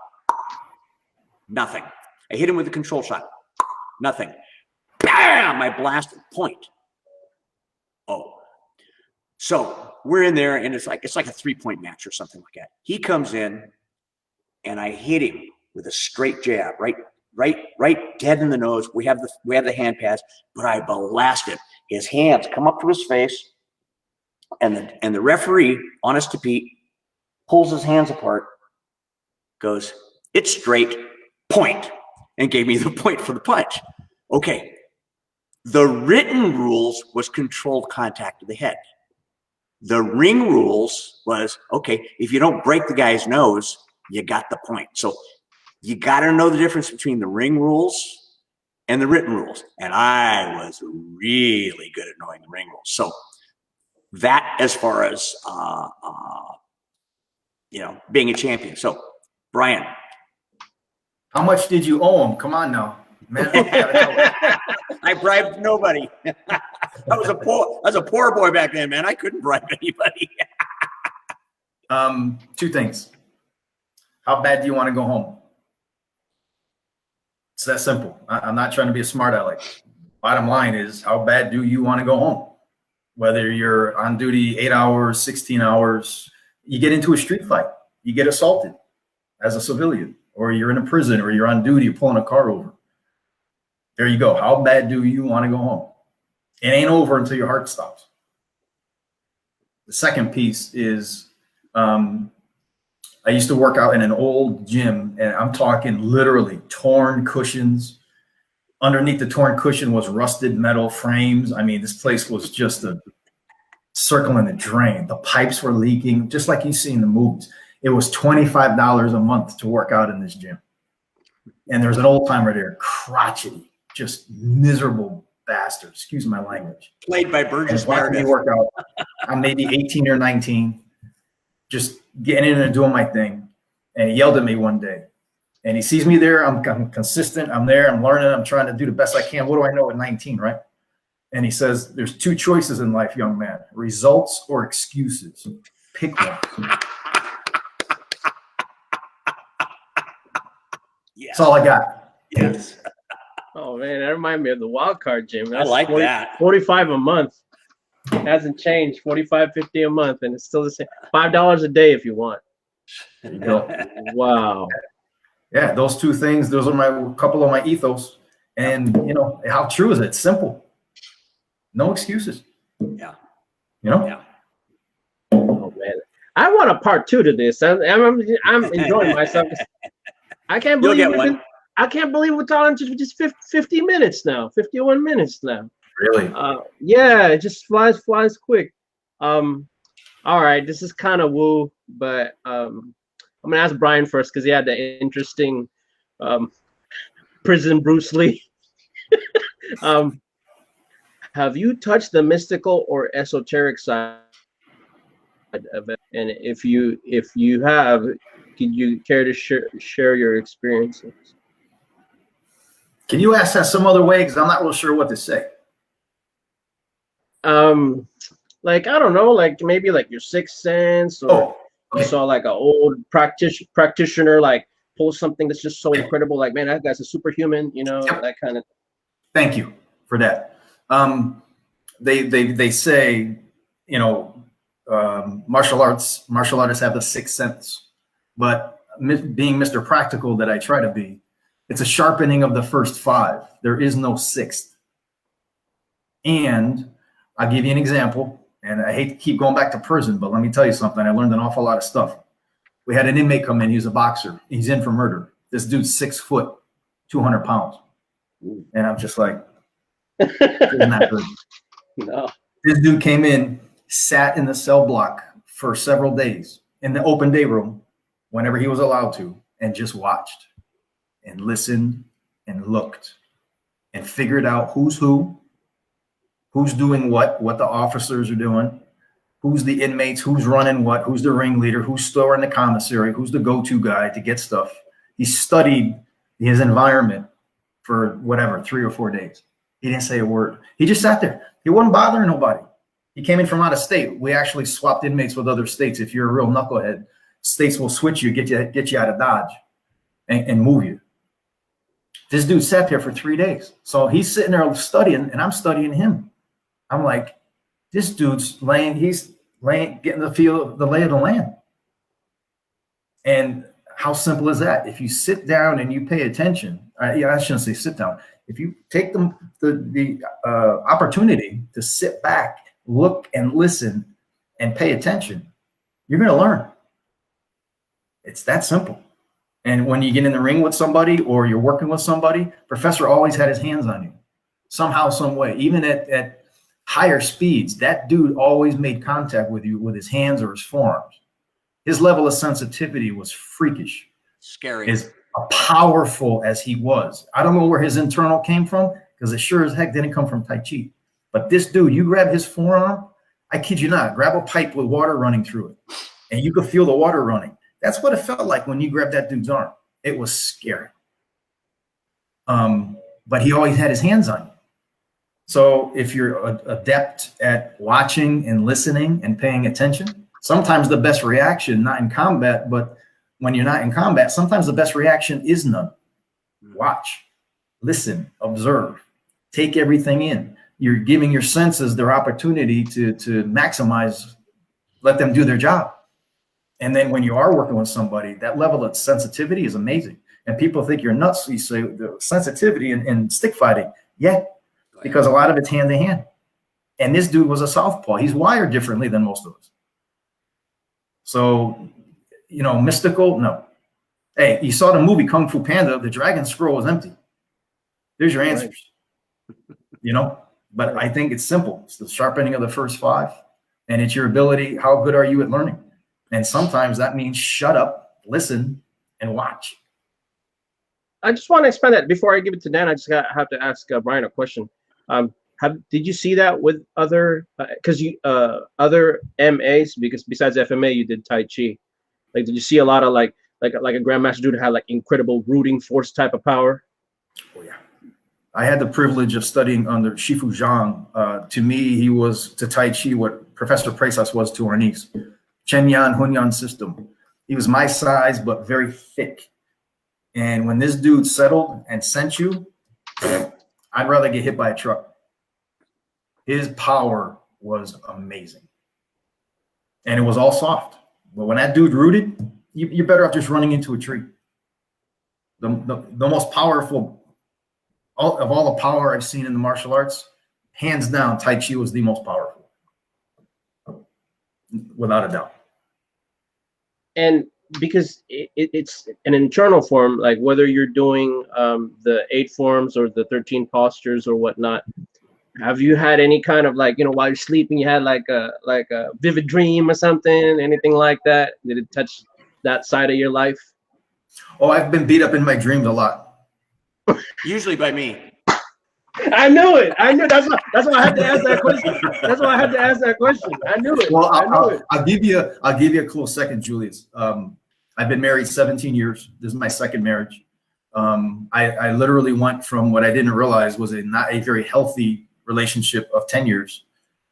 Nothing. I hit him with a controlled shot. Nothing. Bam! I blasted. Point. Oh. So we're in there, and it's like a 3-point match or something like that. He comes in, and I hit him with a straight jab, right dead in the nose. We have the hand pass, but I blasted. His hands come up to his face, and the referee, honest to Pete, pulls his hands apart, goes, it's straight, point, and gave me the point for the punch. Okay. The written rules was controlled contact to the head. The ring rules was, okay, if you don't break the guy's nose, you got the point. So you got to know the difference between the ring rules and the written rules. And I was really good at knowing the ring rules. So that, as far as, being a champion. So Brian. How much did you owe him? Come on now, man. I bribed nobody. I was a poor boy back then, man. I couldn't bribe anybody. Two things. How bad do you want to go home? It's that simple. I'm not trying to be a smart aleck. Bottom line is, how bad do you want to go home? Whether you're on duty 8 hours, 16 hours, you get into a street fight, you get assaulted as a civilian, or you're in a prison, or you're on duty, you're pulling a car over. There you go. How bad do you want to go home? It ain't over until your heart stops. The second piece is, I used to work out in an old gym, and I'm talking literally torn cushions. Underneath the torn cushion was rusted metal frames. I mean, this place was just a circle in the drain. The pipes were leaking, just like you see in the movies. It was $25 a month to work out in this gym. And there's an old timer there, crotchety, just miserable bastard, excuse my language. Played by Burgess watching me work out. I'm maybe 18 or 19, just getting in and doing my thing. And he yelled at me one day. And he sees me there. I'm consistent. I'm there. I'm learning. I'm trying to do the best I can. What do I know at 19, right? And he says, there's two choices in life, young man, results or excuses. Pick one. Yes. That's all I got. Yes. Oh man, that reminds me of the wild card gym. I like that. 45 a month. It hasn't changed. 45, 50 a month, and it's still the same. $5 a day if you want. There you go. Wow. Yeah, those two things, those are my couple of my ethos. And you know, how true is it? It's simple. No excuses. Yeah. You know? Yeah. Oh man. I want a part 2 to this. I'm enjoying myself. I can't believe I can't believe we're talking just 50 minutes now, 51 minutes now. Really? Yeah, it just flies quick. All right, this is kind of woo, but I'm gonna ask Brian first because he had the interesting prison Bruce Lee. Have you touched the mystical or esoteric side of it? And if you have, can you care to share your experiences? Can you ask that some other way? Because I'm not real sure what to say. Like I don't know, like maybe like your sixth sense, or you saw like an old practitioner like pull something that's just so incredible. Like, man, that guy's a superhuman. You know, that kind of. Thank you for that. They say, you know, martial artists have the sixth sense, but being Mr. Practical that I try to be, it's a sharpening of the first 5. There is no sixth. And I'll give you an example, and I hate to keep going back to prison, but let me tell you something. I learned an awful lot of stuff. We had an inmate come in. He was a boxer. He's in for murder. This dude's 6 foot, 200 pounds. And I'm just like, isn't that good? No. This dude came in, sat in the cell block for several days in the open day room whenever he was allowed to, and just watched and listened and looked and figured out who's doing what the officers are doing, who's the inmates, who's running what, who's the ringleader, who's storing the commissary, who's the go-to guy to get stuff. He studied his environment for whatever, 3 or 4 days. He didn't say a word. He just sat there. He wasn't bothering nobody. He came in from out of state. We actually swapped inmates with other states. If you're a real knucklehead, states will switch you, get you out of Dodge and move you. This dude sat there for 3 days. So he's sitting there studying, and I'm studying him. I'm like, this dude's getting the feel of the lay of the land. And how simple is that? If you sit down and you pay attention, I shouldn't say sit down. If you take the opportunity to sit back, look and listen and pay attention, you're going to learn. It's that simple. And when you get in the ring with somebody or you're working with somebody, Professor always had his hands on you somehow, some way. Even at higher speeds, that dude always made contact with you with his hands or his forearms. His level of sensitivity was freakish. Scary. As powerful as he was. I don't know where his internal came from, because it sure as heck didn't come from Tai Chi. But this dude, you grab his forearm, I kid you not, grab a pipe with water running through it, and you could feel the water running. That's what it felt like when you grabbed that dude's arm. It was scary. But he always had his hands on you. So if you're adept at watching and listening and paying attention, Sometimes the best reaction, not in combat, but when you're not in combat, sometimes the best reaction is none. Watch, listen, observe, take everything in. You're giving your senses their opportunity to maximize, let them do their job. And then when you are working with somebody, that level of sensitivity is amazing. And people think you're nuts. You say the sensitivity in stick fighting. Yeah, because a lot of it's hand to hand. And this dude was a southpaw. He's wired differently than most of us. So, you know, mystical, no. Hey, you saw the movie Kung Fu Panda, the dragon scroll was empty. There's your answers, you know? But I think it's simple. It's the sharpening of the first five, and it's your ability. How good are you at learning? And sometimes that means shut up, listen, and watch. I just want to expand that before I give it to Dan. I just have to ask Brian a question. Did you see that with other other MAs? Because besides FMA, you did Tai Chi. Like, did you see a lot of like a grandmaster dude had like incredible rooting force type of power? Oh yeah, I had the privilege of studying under Shifu Zhang. To me, he was to Tai Chi what Professor Presas was to Arnis. Chen Yan Hunyan system. He was my size but very thick. And when this dude settled and sent you, I'd rather get hit by a truck. His power was amazing. And it was all soft. But when that dude rooted, you're better off just running into a tree. The most powerful, of all the power I've seen in the martial arts, hands down, Tai Chi was the most powerful. Without a doubt. And because it's an internal form, like whether you're doing the 8 forms or the 13 postures or whatnot, have you had any kind of like, you know, while you're sleeping, you had like a vivid dream or something, anything like that? Did it touch that side of your life? Oh, I've been beat up in my dreams a lot. Usually by me. I knew it. I knew that's why I had to ask that question. That's why I had to ask that question. I knew it. Well, I knew it. I'll give you a close second, Julius. I've been married 17 years. This is my second marriage. I literally went from what I didn't realize was not a very healthy relationship of 10 years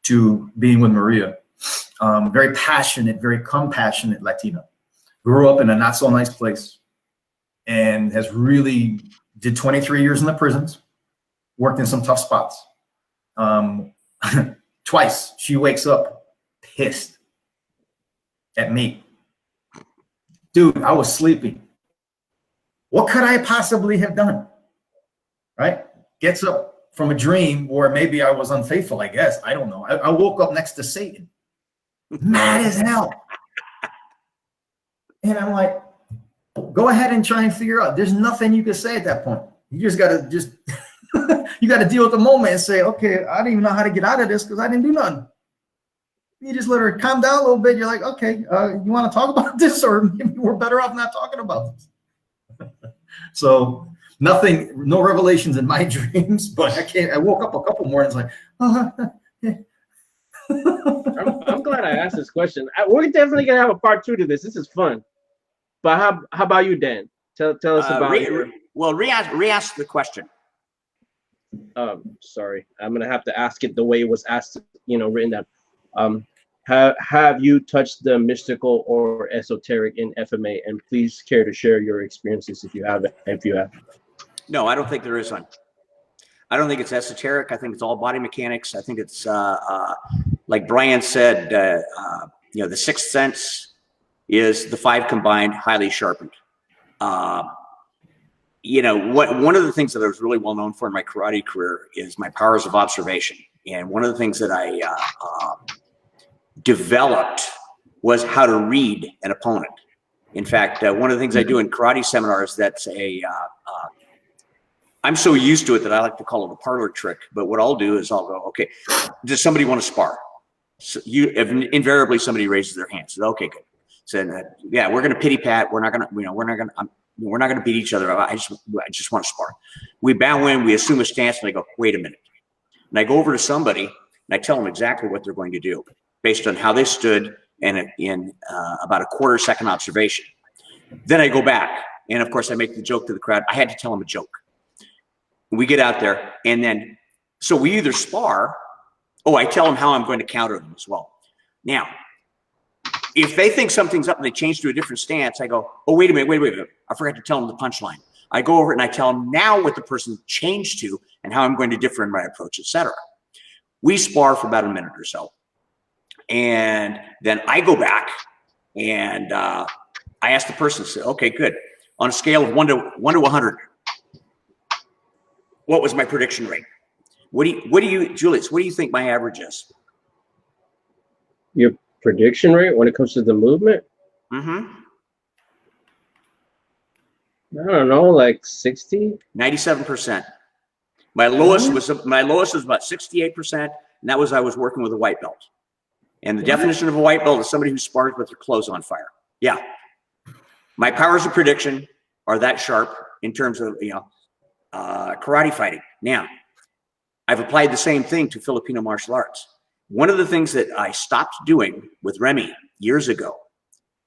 to being with Maria. Very passionate, very compassionate Latina. Grew up in a not so nice place and has really did 23 years in the prisons. Worked in some tough spots. Twice she wakes up pissed at me. Dude, I was sleeping. What could I possibly have done? Right? Gets up from a dream, or maybe I was unfaithful, I guess. I don't know. I woke up next to Satan. Mad as hell. And I'm like, go ahead and try and figure out. There's nothing you can say at that point. You just got to you got to deal with the moment and say, okay, I didn't even know how to get out of this because I didn't do nothing. You just let her calm down a little bit. You're like, okay, you want to talk about this, or maybe we're better off not talking about this. So nothing, no revelations in my dreams, but I woke up a couple mornings like, yeah. I'm glad I asked this question. We're definitely gonna have a part 2 to this. This is fun. But how about you, Dan? Tell us about it. Well, re-ask the question. Sorry, I'm gonna have to ask it the way it was asked, written down. Have you touched the mystical or esoteric in FMA? And please care to share your experiences if you have. No, I don't think there is one. I don't think it's esoteric. I think it's all body mechanics. I think it's like Brian said, the sixth sense is the 5 combined, highly sharpened. One of the things that I was really well known for in my karate career is my powers of observation. And one of the things that I developed was how to read an opponent. In fact, one of the things I do in karate seminars, I'm so used to it that I like to call it a parlor trick. But what I'll do is I'll go, okay, does somebody want to spar? So invariably somebody raises their hand. So okay, good. So yeah, we're going to pity pat. We're not going to beat each other. I just want to spar. We bow in, we assume a stance, and I go, wait a minute. And I go over to somebody and I tell them exactly what they're going to do based on how they stood and in about a quarter second observation. Then I go back, and of course I make the joke to the crowd. I had to tell them a joke. We get out there, and then so we either spar. Oh, I tell them how I'm going to counter them as well. Now, If they think something's up and they change to a different stance, I go, oh, wait a minute. I forgot to tell them the punchline. I go over it and I tell them now what the person changed to and how I'm going to differ in my approach, etc. We spar for about a minute or so. And then I go back and I ask the person, say, okay, good. On a scale of 1 to 100, what was my prediction rate? What do you, Julius, what do you think my average is? Your prediction rate when it comes to the movement? Mm-hmm. I don't know, like 60? 97%. My lowest was about 68%, and that was I was working with a white belt. And the definition of a white belt is somebody who spars with their clothes on fire. Yeah. My powers of prediction are that sharp in terms of, karate fighting. Now, I've applied the same thing to Filipino martial arts. One of the things that I stopped doing with Remy years ago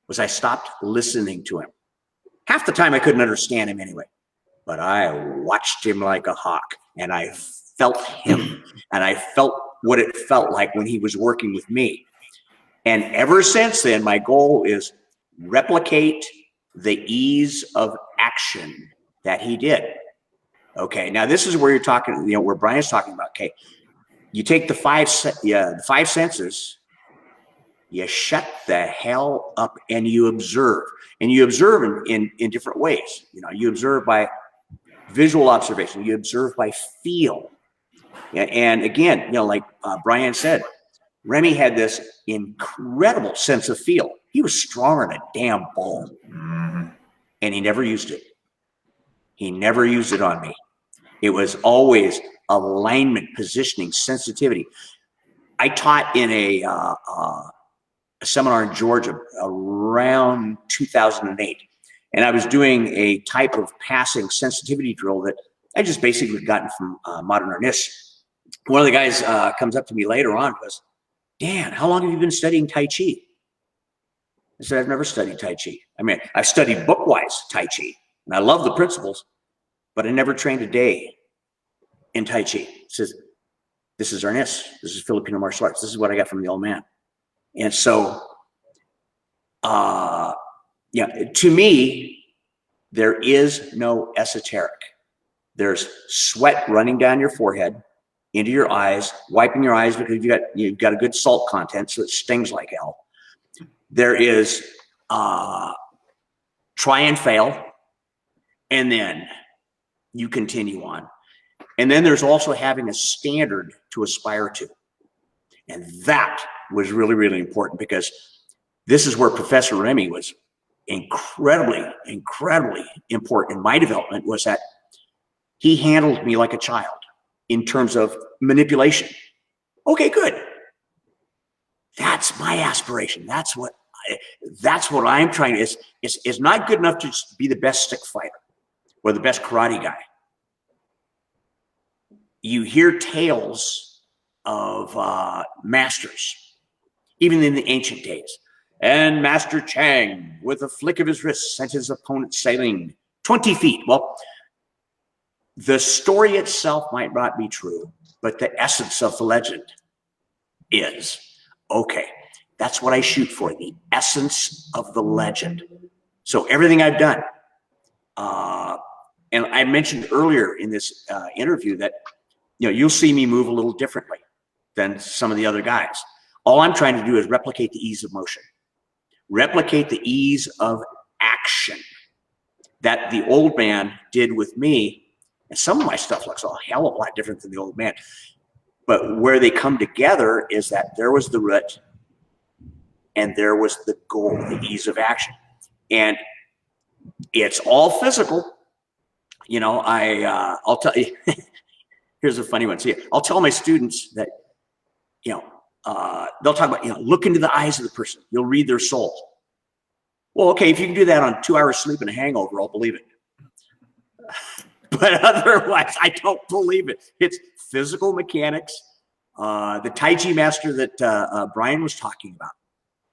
was I stopped listening to him. Half the time I couldn't understand him anyway, but I watched him like a hawk, and I felt him, and I felt what it felt like when he was working with me. And ever since then, my goal is replicate the ease of action that he did. Okay, now this is where you're talking, where Brian's talking about, okay, you take the five senses, you shut the hell up and you observe. And you observe in different ways. You observe by visual observation, you observe by feel. And again, like Brian said, Remy had this incredible sense of feel. He was stronger than a damn bull. And he never used it. He never used it on me. It was always alignment, positioning, sensitivity. I taught in a seminar in Georgia around 2008. And I was doing a type of passing sensitivity drill that I just basically gotten from Modern Arnis. One of the guys comes up to me later on and goes, Dan, how long have you been studying Tai Chi? I said, I've never studied Tai Chi. I mean, I've studied book-wise Tai Chi, and I love the principles, but I never trained a day in Tai Chi. He says, this is Arnis. This is Filipino martial arts. This is what I got from the old man. And so, to me, there is no esoteric. There's sweat running down your forehead, into your eyes, wiping your eyes because you've got a good salt content, so it stings like hell. There is try and fail, and then you continue on. And then there's also having a standard to aspire to. And that was really, really important, because this is where Professor Remy was incredibly, incredibly important in my development, was that he handled me like a child in terms of manipulation. Okay, good. That's my aspiration. That's what I'm trying to, it's not good enough to just be the best stick fighter or the best karate guy. You hear tales of masters, even in the ancient days. And Master Chang, with a flick of his wrist, sent his opponent sailing 20 feet. Well, the story itself might not be true, but the essence of the legend is. Okay, that's what I shoot for, the essence of the legend. So everything I've done, and I mentioned earlier in this interview that, you'll see me move a little differently than some of the other guys. All I'm trying to do is replicate the ease of motion, replicate the ease of action that the old man did with me. And some of my stuff looks a hell of a lot different than the old man. But where they come together is that there was the root and there was the goal, the ease of action. And it's all physical. I'll tell you, here's a funny one. See, I'll tell my students that, they'll talk about, look into the eyes of the person. You'll read their soul. Well, okay, if you can do that on 2 hours sleep and a hangover, I'll believe it. But otherwise, I don't believe it. It's physical mechanics. The Tai Chi master that Brian was talking about.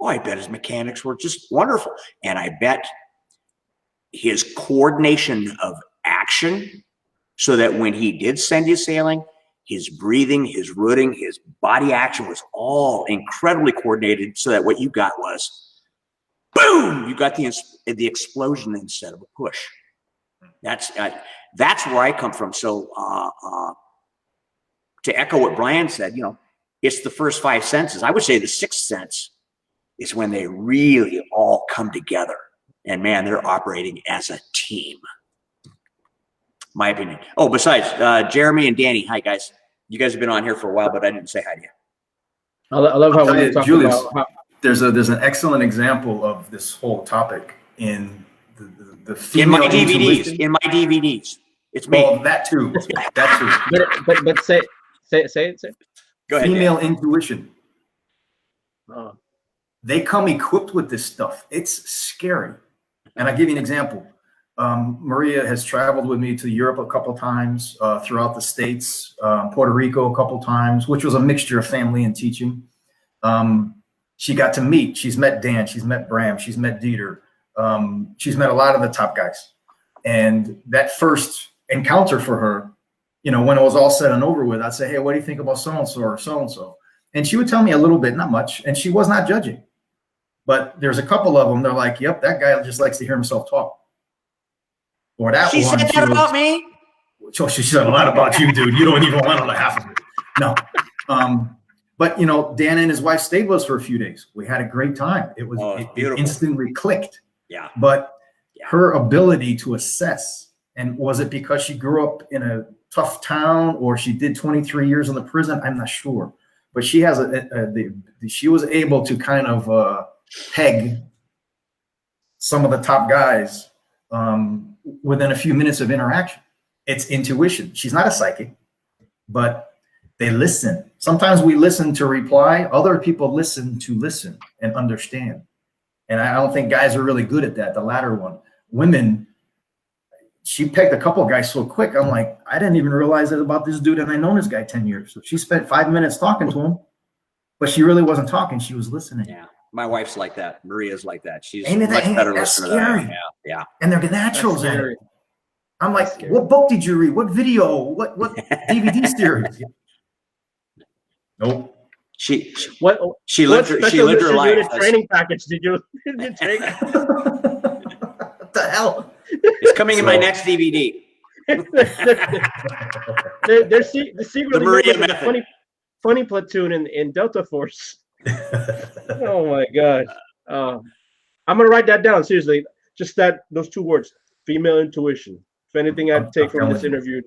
Oh, I bet his mechanics were just wonderful. And I bet his coordination of action, so that when he did send you sailing, his breathing, his rooting, his body action was all incredibly coordinated, so that what you got was boom, you got the explosion instead of a push. That's where I come from. So to echo what Brian said, it's the first 5 senses. I would say the 6th sense is when they really all come together, and man, they're operating as a team. My opinion. Oh, besides Jeremy and Danny, hi guys. You guys have been on here for a while, but I didn't say hi to you. I love how we talk Julius, about how there's an excellent example of this whole topic in the female in my DVDs. intuition. In my DVDs, it's me. Well, that too. That too. but say it. Go ahead. Female intuition. Oh. They come equipped with this stuff. It's scary. And I'll give you an example. Maria has traveled with me to Europe a couple times, throughout the States, Puerto Rico a couple times, which was a mixture of family and teaching. She got to meet, she's met Dan, she's met Bram, she's met Dieter. She's met a lot of the top guys. And that first encounter for her, when it was all said and over with, I'd say, hey, what do you think about so-and-so or so-and-so? And she would tell me a little bit, not much, and she was not judging. But there's a couple of them, they're like, yep, that guy just likes to hear himself talk. Or that she one. Said that about me? She said a lot about you, dude. You don't even want to know half of it. No. But, Dan and his wife stayed with us for a few days. We had a great time. It was it instantly clicked. Yeah. But her ability to assess, and was it because she grew up in a tough town or she did 23 years in the prison? I'm not sure. But she has she was able to kind of peg some of the top guys within a few minutes of interaction. It's intuition. She's not a psychic, but they listen. Sometimes we listen to reply. Other people listen to listen and understand. And I don't think guys are really good at that, the latter one. Women, she pegged a couple of guys so quick. I'm like, I didn't even realize that about this dude, and I known this guy 10 years. So she spent 5 minutes talking to him, but she really wasn't talking. She was listening. Yeah. My wife's like that. Maria's like that. She's Ain't much better that's listener scary. than I am. Yeah. And they're naturals in it. I'm like, what book did you read? What video? What DVD series? Nope. She lived her life. Training package did you take? What the hell? It's coming in my next DVD. They're secretly Maria the funny platoon in Delta Force. Oh my God. I'm gonna write that down, seriously. Just those 2 words, female intuition. If anything I'd take from this interview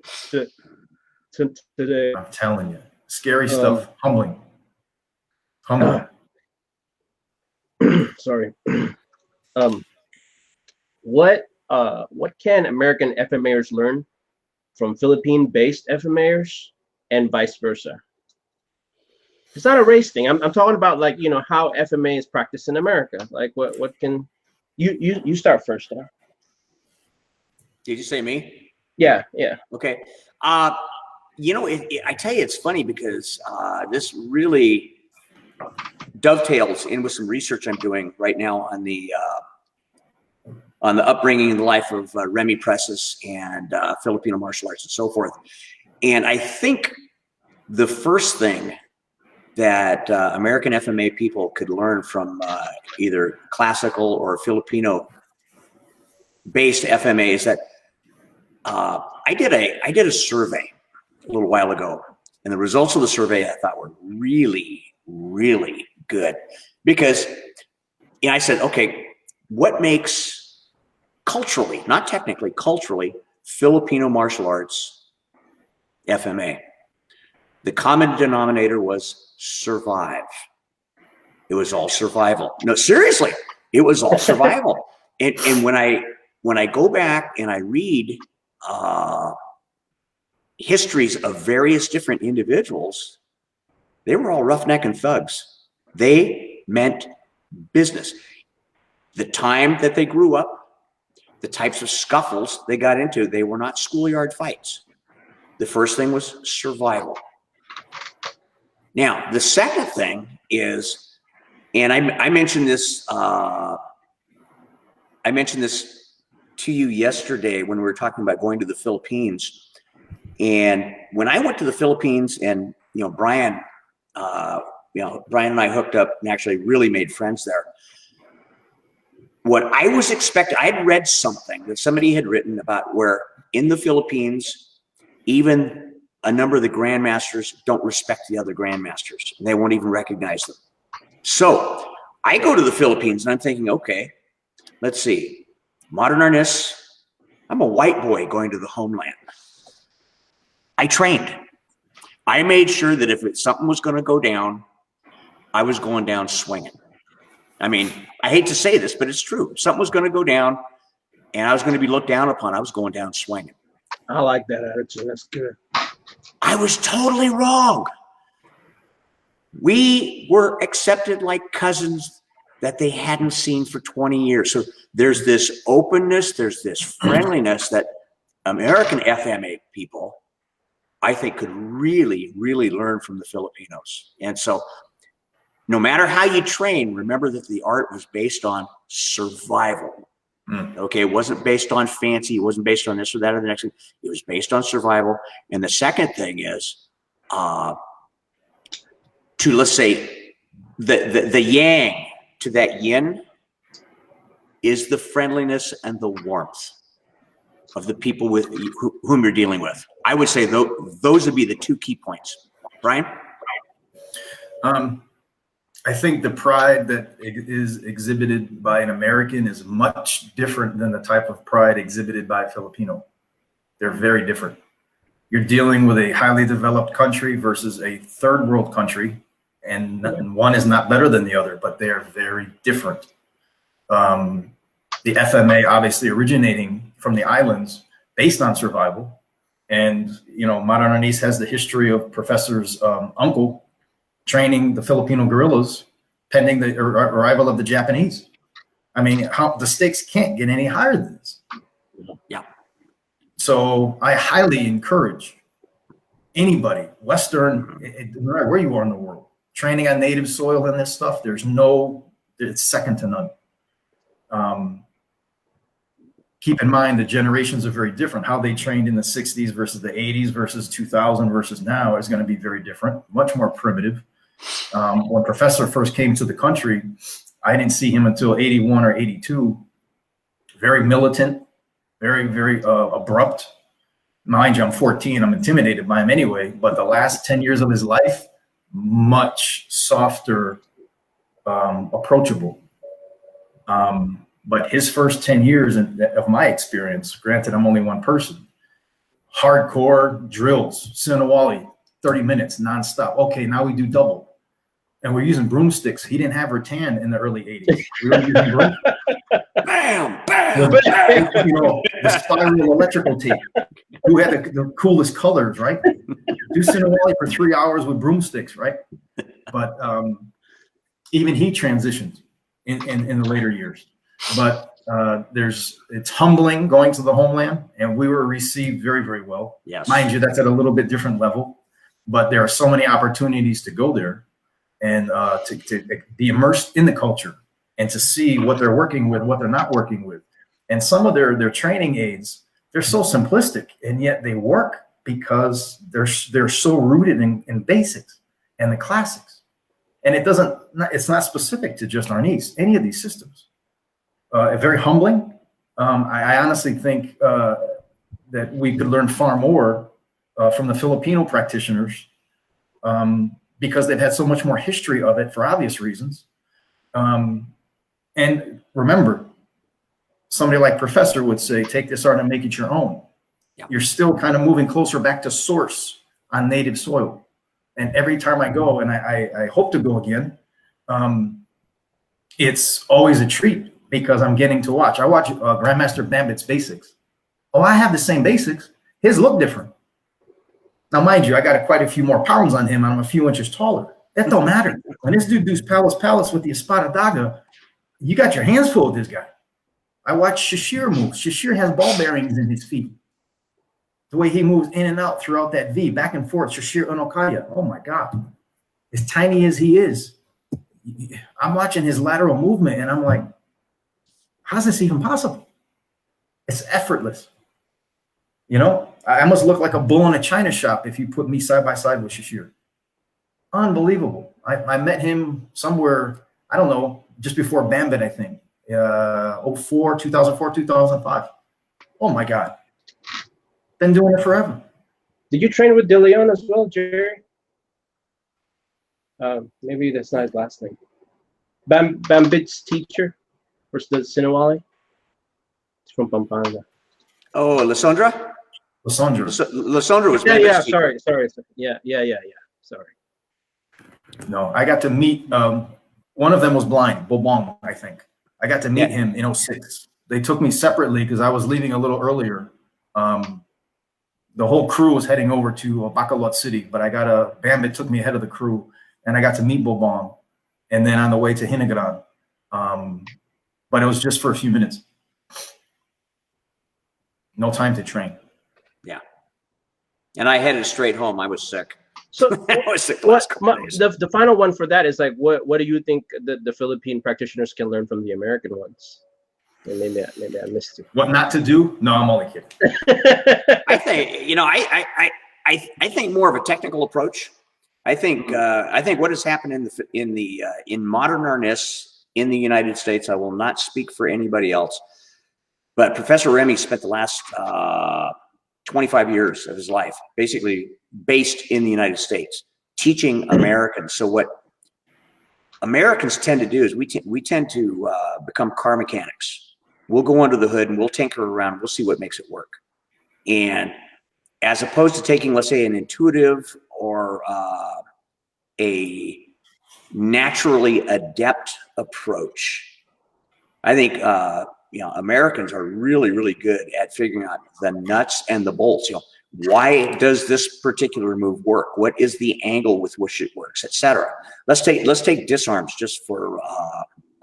today. I'm telling you. Scary stuff. Humbling. Sorry. What can American FMAers learn from Philippine-based FMAers and vice versa? It's not a race thing. I'm talking about how FMA is practiced in America. Like what can you start first, Dar? Did you say me? Yeah. Okay. I tell you, it's funny because this really dovetails in with some research I'm doing right now on the upbringing and the life of Remy Presses and Filipino martial arts and so forth. And I think the first thing that American FMA people could learn from either classical or Filipino-based FMA is that I did a survey a little while ago, and the results of the survey I thought were really, really good because I said, okay, what makes culturally, not technically, culturally, Filipino martial arts FMA? The common denominator was survive. It was all survival. No, seriously, it was all survival. And when I go back and I read histories of various different individuals, they were all roughnecking thugs. They meant business. The time that they grew up, the types of scuffles they got into, they were not schoolyard fights. The first thing was survival. Now, the second thing is, and I mentioned this to you yesterday when we were talking about going to the Philippines. And when I went to the Philippines, and Brian and I hooked up and actually really made friends there. what I was expecting, I had read something that somebody had written about where in the Philippines, even a number of the grandmasters don't respect the other grandmasters. They won't even recognize them. So I go to the Philippines and I'm thinking, okay, let's see. Modern Arnis, I'm a white boy going to the homeland. I trained. I made sure that if something was going to go down, I was going down swinging. I mean, I hate to say this, but it's true. If something was going to go down and I was going to be looked down upon, I was going down swinging. I like that attitude. That's good. I was totally wrong. We were accepted like cousins that they hadn't seen for 20 years. So there's this openness, there's this friendliness that American FMA people, I think, could really, really learn from the Filipinos. And so no matter how you train, remember that the art was based on survival. Okay, it wasn't based on fancy. It wasn't based on this or that or the next thing. It was based on survival. And the second thing is to, let's say, the yang to that yin is the friendliness and the warmth of the people with whom you're dealing with. I would say those would be the two key points. Brian? I think the pride that is exhibited by an American is much different than the type of pride exhibited by a Filipino. They're very different. You're dealing with a highly developed country versus a third world country, and one is not better than the other, but they are very different. The FMA obviously originating from the islands based on survival. And, you know, Modern Arnis has the history of Professor's uncle training the Filipino guerrillas pending the arrival of the Japanese. I mean, the stakes can't get any higher than this. Yeah. So I highly encourage anybody, Western, no matter where you are in the world, training on native soil and this stuff, it's second to none. Keep in mind the generations are very different. How they trained in the 60s versus the 80s versus 2000 versus now is going to be very different, much more primitive. When Professor first came to the country, I didn't see him until 81 or 82. Very militant, very, very abrupt. Mind you, I'm 14. I'm intimidated by him anyway. But the last 10 years of his life, much softer, approachable. But his first 10 years of my experience, granted, I'm only one person, hardcore drills, Sinawali, 30 minutes nonstop. Okay, now we do double. And we're using broomsticks. He didn't have rattan in the early 80s. We were using broomsticks. Bam, bam, You know, the spiral electrical tape. Who had the coolest colors, right? Do Sinawali for 3 hours with broomsticks, right? But even he transitioned in the later years. But it's humbling going to the homeland, and we were received very, very well. Yes. Mind you, that's at a little bit different level, but there are so many opportunities to go there and to be immersed in the culture and to see what they're working with, what they're not working with. And some of their training aids, they're so simplistic, and yet they work because they're so rooted in basics and the classics. And it's not specific to just Arnis, any of these systems. Very humbling. I honestly think that we could learn far more from the Filipino practitioners because they've had so much more history of it for obvious reasons. And remember, somebody like Professor would say, take this art and make it your own. Yeah. You're still kind of moving closer back to source on native soil. And every time I go, and I hope to go again, it's always a treat because I'm getting to watch. I watch Grandmaster Bambit's basics. Oh, I have the same basics. His look different. Now, mind you, I got quite a few more pounds on him, and I'm a few inches taller. That don't matter. When this dude does palace with the espada daga, you got your hands full with this guy. I watch Shashir move. Shashir has ball bearings in his feet. The way he moves in and out throughout that V, back and forth, Shashir Unokaya. Oh, my God. As tiny as he is, I'm watching his lateral movement, and I'm like, how's this even possible? It's effortless. You know, I must look like a bull in a china shop if you put me side by side with Shashir. Unbelievable. I met him somewhere, I don't know, just before Bambit, I think. 2004, 2005. Oh my God. Been doing it forever. Did you train with De Leon as well, Jerry? Maybe that's not his last name. Bambit's teacher, or the Sinawali? It's from Pampanga. Oh, Lysandra? Lysandra was yeah. Sorry. Yeah. Sorry. No, I got to meet. One of them was blind, Bobong, I think. I got to meet him in 06. They took me separately because I was leaving a little earlier. The whole crew was heading over to Bacolod City, but Bambit took me ahead of the crew, and I got to meet Bobong, and then on the way to Hinagaran. But it was just for a few minutes. No time to train. Yeah. And I headed straight home. I was sick. So I was sick the final one for that is like, what do you think the Philippine practitioners can learn from the American ones? And maybe I missed it. What not to do? No, I'm only kidding. I think, I think more of a technical approach. I think what has happened in modern Arnis in the United States, I will not speak for anybody else, but Professor Remy spent the last 25 years of his life basically based in the United States teaching Americans. So what Americans tend to do is we tend to become car mechanics. We'll go under the hood and we'll tinker around. We'll see what makes it work. And as opposed to taking, let's say, an intuitive or a naturally adept approach, I think Americans are really, really good at figuring out the nuts and the bolts. Why does this particular move work? What is the angle with which it works, etc. Let's take disarms just for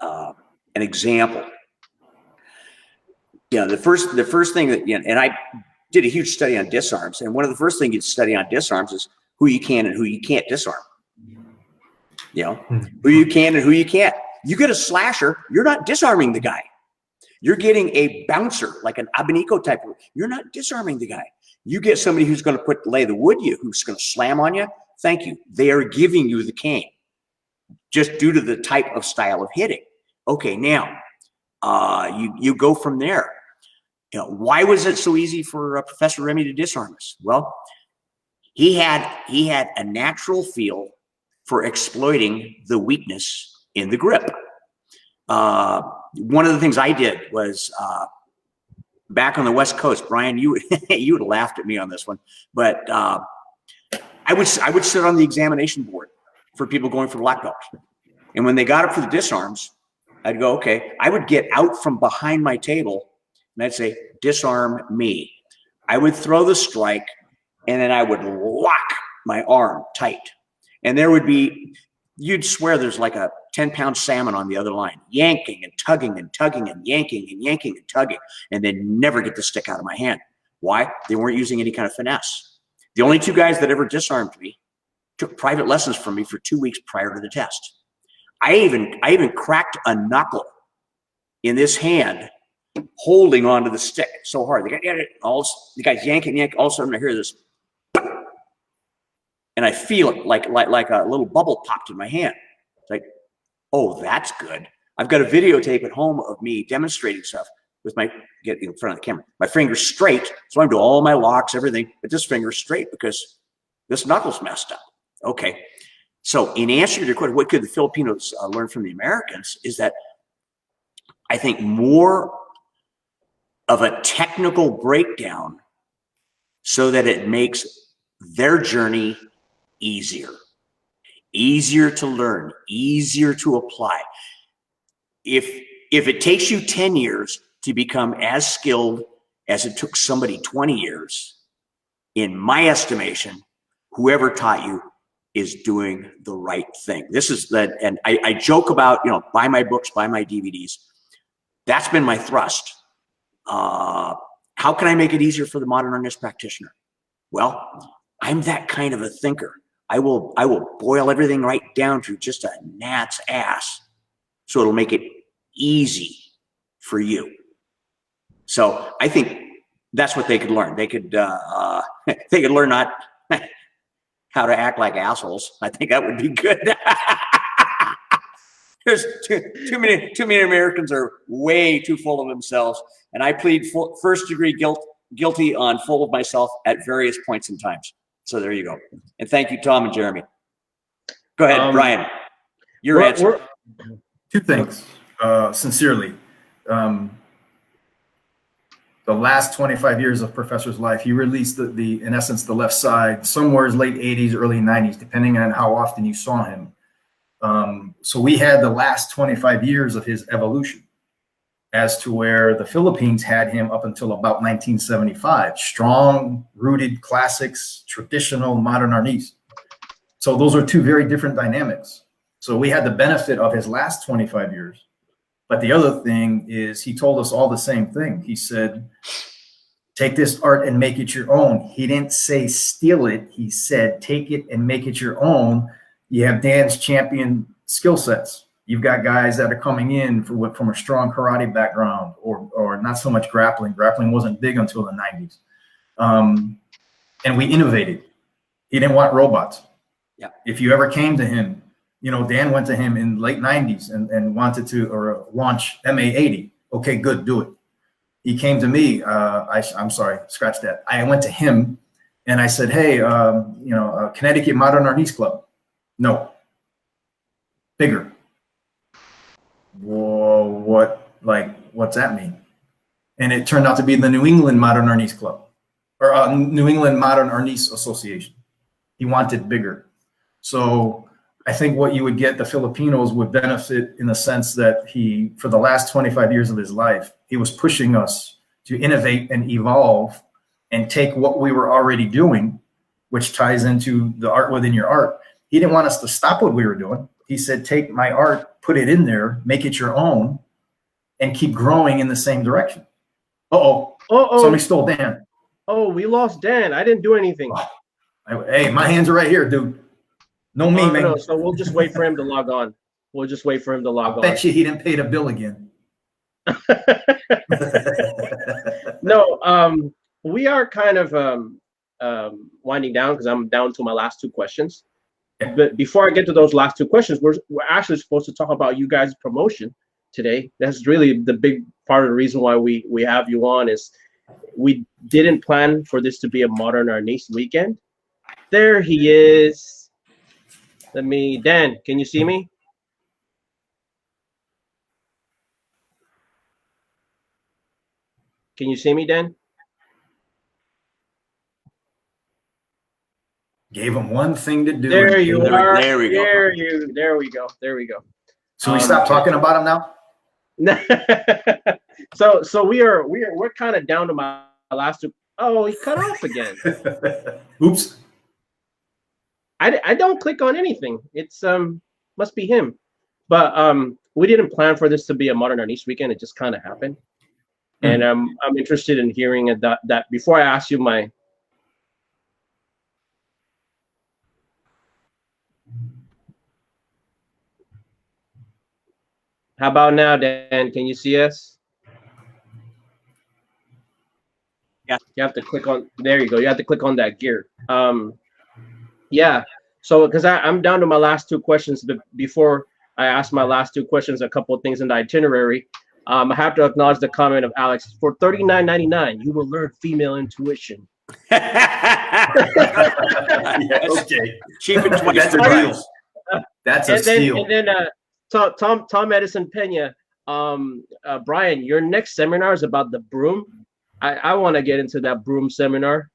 an example. The first thing that, and I did a huge study on disarms, and one of the first things you study on disarms is who you can and who you can't disarm. Who you can and who you can't. You get a slasher, you're not disarming the guy. You're getting a bouncer, like an Abanico type. You're not disarming the guy. You get somebody who's going to lay the wood you, who's going to slam on you. Thank you. They are giving you the cane, just due to the type of style of hitting. Okay, now you go from there. Why was it so easy for Professor Remy to disarm us? Well, he had a natural feel for exploiting the weakness in the grip. One of the things I did was back on the West Coast, Brian, you would have laughed at me on this one, but I would sit on the examination board for people going for black belts. And when they got up for the disarms, I'd go, okay, I would get out from behind my table and I'd say, disarm me. I would throw the strike and then I would lock my arm tight. And there would be, you'd swear there's like a 10-pound salmon on the other line, yanking and tugging and tugging and yanking and yanking and tugging, and then never get the stick out of my hand. Why? They weren't using any kind of finesse. The only two guys that ever disarmed me took private lessons from me for 2 weeks prior to the test. I even cracked a knuckle in this hand, holding onto the stick so hard. The guy's yanking. All of a sudden I hear this, and I feel it like a little bubble popped in my hand. It's like, oh, that's good. I've got a videotape at home of me demonstrating stuff with get in front of the camera. My finger's straight, so I'm doing all my locks, everything, but this finger's straight because this knuckle's messed up. Okay. So in answer to your question, what could the Filipinos learn from the Americans is that I think more of a technical breakdown so that it makes their journey easier to learn, easier to apply. If it takes you 10 years to become as skilled as it took somebody 20 years, in my estimation, whoever taught you is doing the right thing. This is that, and I joke about, buy my books, buy my DVDs. That's been my thrust. How can I make it easier for the modern Arnis practitioner? Well, I'm that kind of a thinker. I will boil everything right down to just a gnat's ass, so it'll make it easy for you. So I think that's what they could learn. They could learn not how to act like assholes. I think that would be good. There's too many Americans are way too full of themselves, and I plead first-degree guilty on full of myself at various points and times. So there you go. And thank you, Tom and Jeremy. Go ahead, Brian. Your answer. Two things, sincerely. The last 25 years of Professor's life, he released in essence, the left side somewhere late 80s, early 90s, depending on how often you saw him. So we had the last 25 years of his evolution as to where the Philippines had him up until about 1975. Strong, rooted classics, traditional, modern Arnis. So those are two very different dynamics. So we had the benefit of his last 25 years. But the other thing is he told us all the same thing. He said, take this art and make it your own. He didn't say steal it. He said, take it and make it your own. You have Dan's champion skill sets. You've got guys that are coming in from a strong karate background or not so much grappling. Grappling wasn't big until the 90s. And we innovated. He didn't want robots. Yeah. If you ever came to him, you know, Dan went to him in late 90s and wanted to launch FMA 80. Okay, good, do it. He came to me. I'm sorry, scratch that. I went to him and I said, hey, Connecticut Modern Arnis Club. No. Bigger. Whoa, what's that mean? And it turned out to be the New England Modern Arnis Club or New England Modern Arnis Association. He wanted bigger. So I think what you would get, the Filipinos would benefit in the sense that he, for the last 25 years of his life, he was pushing us to innovate and evolve and take what we were already doing, which ties into the art within your art. He didn't want us to stop what we were doing. He said, take my art, put it in there, make it your own, and keep growing in the same direction. Somebody stole Dan. Oh, we lost Dan. I didn't do anything. Hey, my hands are right here, dude. No me, man. No, so we'll just wait for him to log on. We'll just wait for him to log on. Bet you he didn't pay the bill again. No, we are kind of winding down because I'm down to my last two questions. But before I get to those last two questions, we're actually supposed to talk about you guys' promotion today. That's really the big part of the reason why we have you on is we didn't plan for this to be a Modern Arnis weekend. There he is. Dan, can you see me? Can you see me, Dan? Gave him one thing to do. There you are. There we go. There we go. There we go. So we stop talking about him now? So we're kind of down to my last two. Oh, he cut off again. Oops. I don't click on anything. It's must be him. But we didn't plan for this to be a Modern Arnis weekend. It just kind of happened. And I'm interested in hearing that before I ask you my how about now, Dan? Can you see us? Yeah. You have to click on there you go. You have to click on that gear. Yeah. So because I'm down to my last two questions, but before I ask my last two questions, a couple of things in the itinerary. I have to acknowledge the comment of Alex. For $39.99, you will learn female intuition. Yeah, okay. Cheap and That's a deal. That's a steal. And then Tom Edison Pena, Brian, your next seminar is about the broom. I want to get into that broom seminar.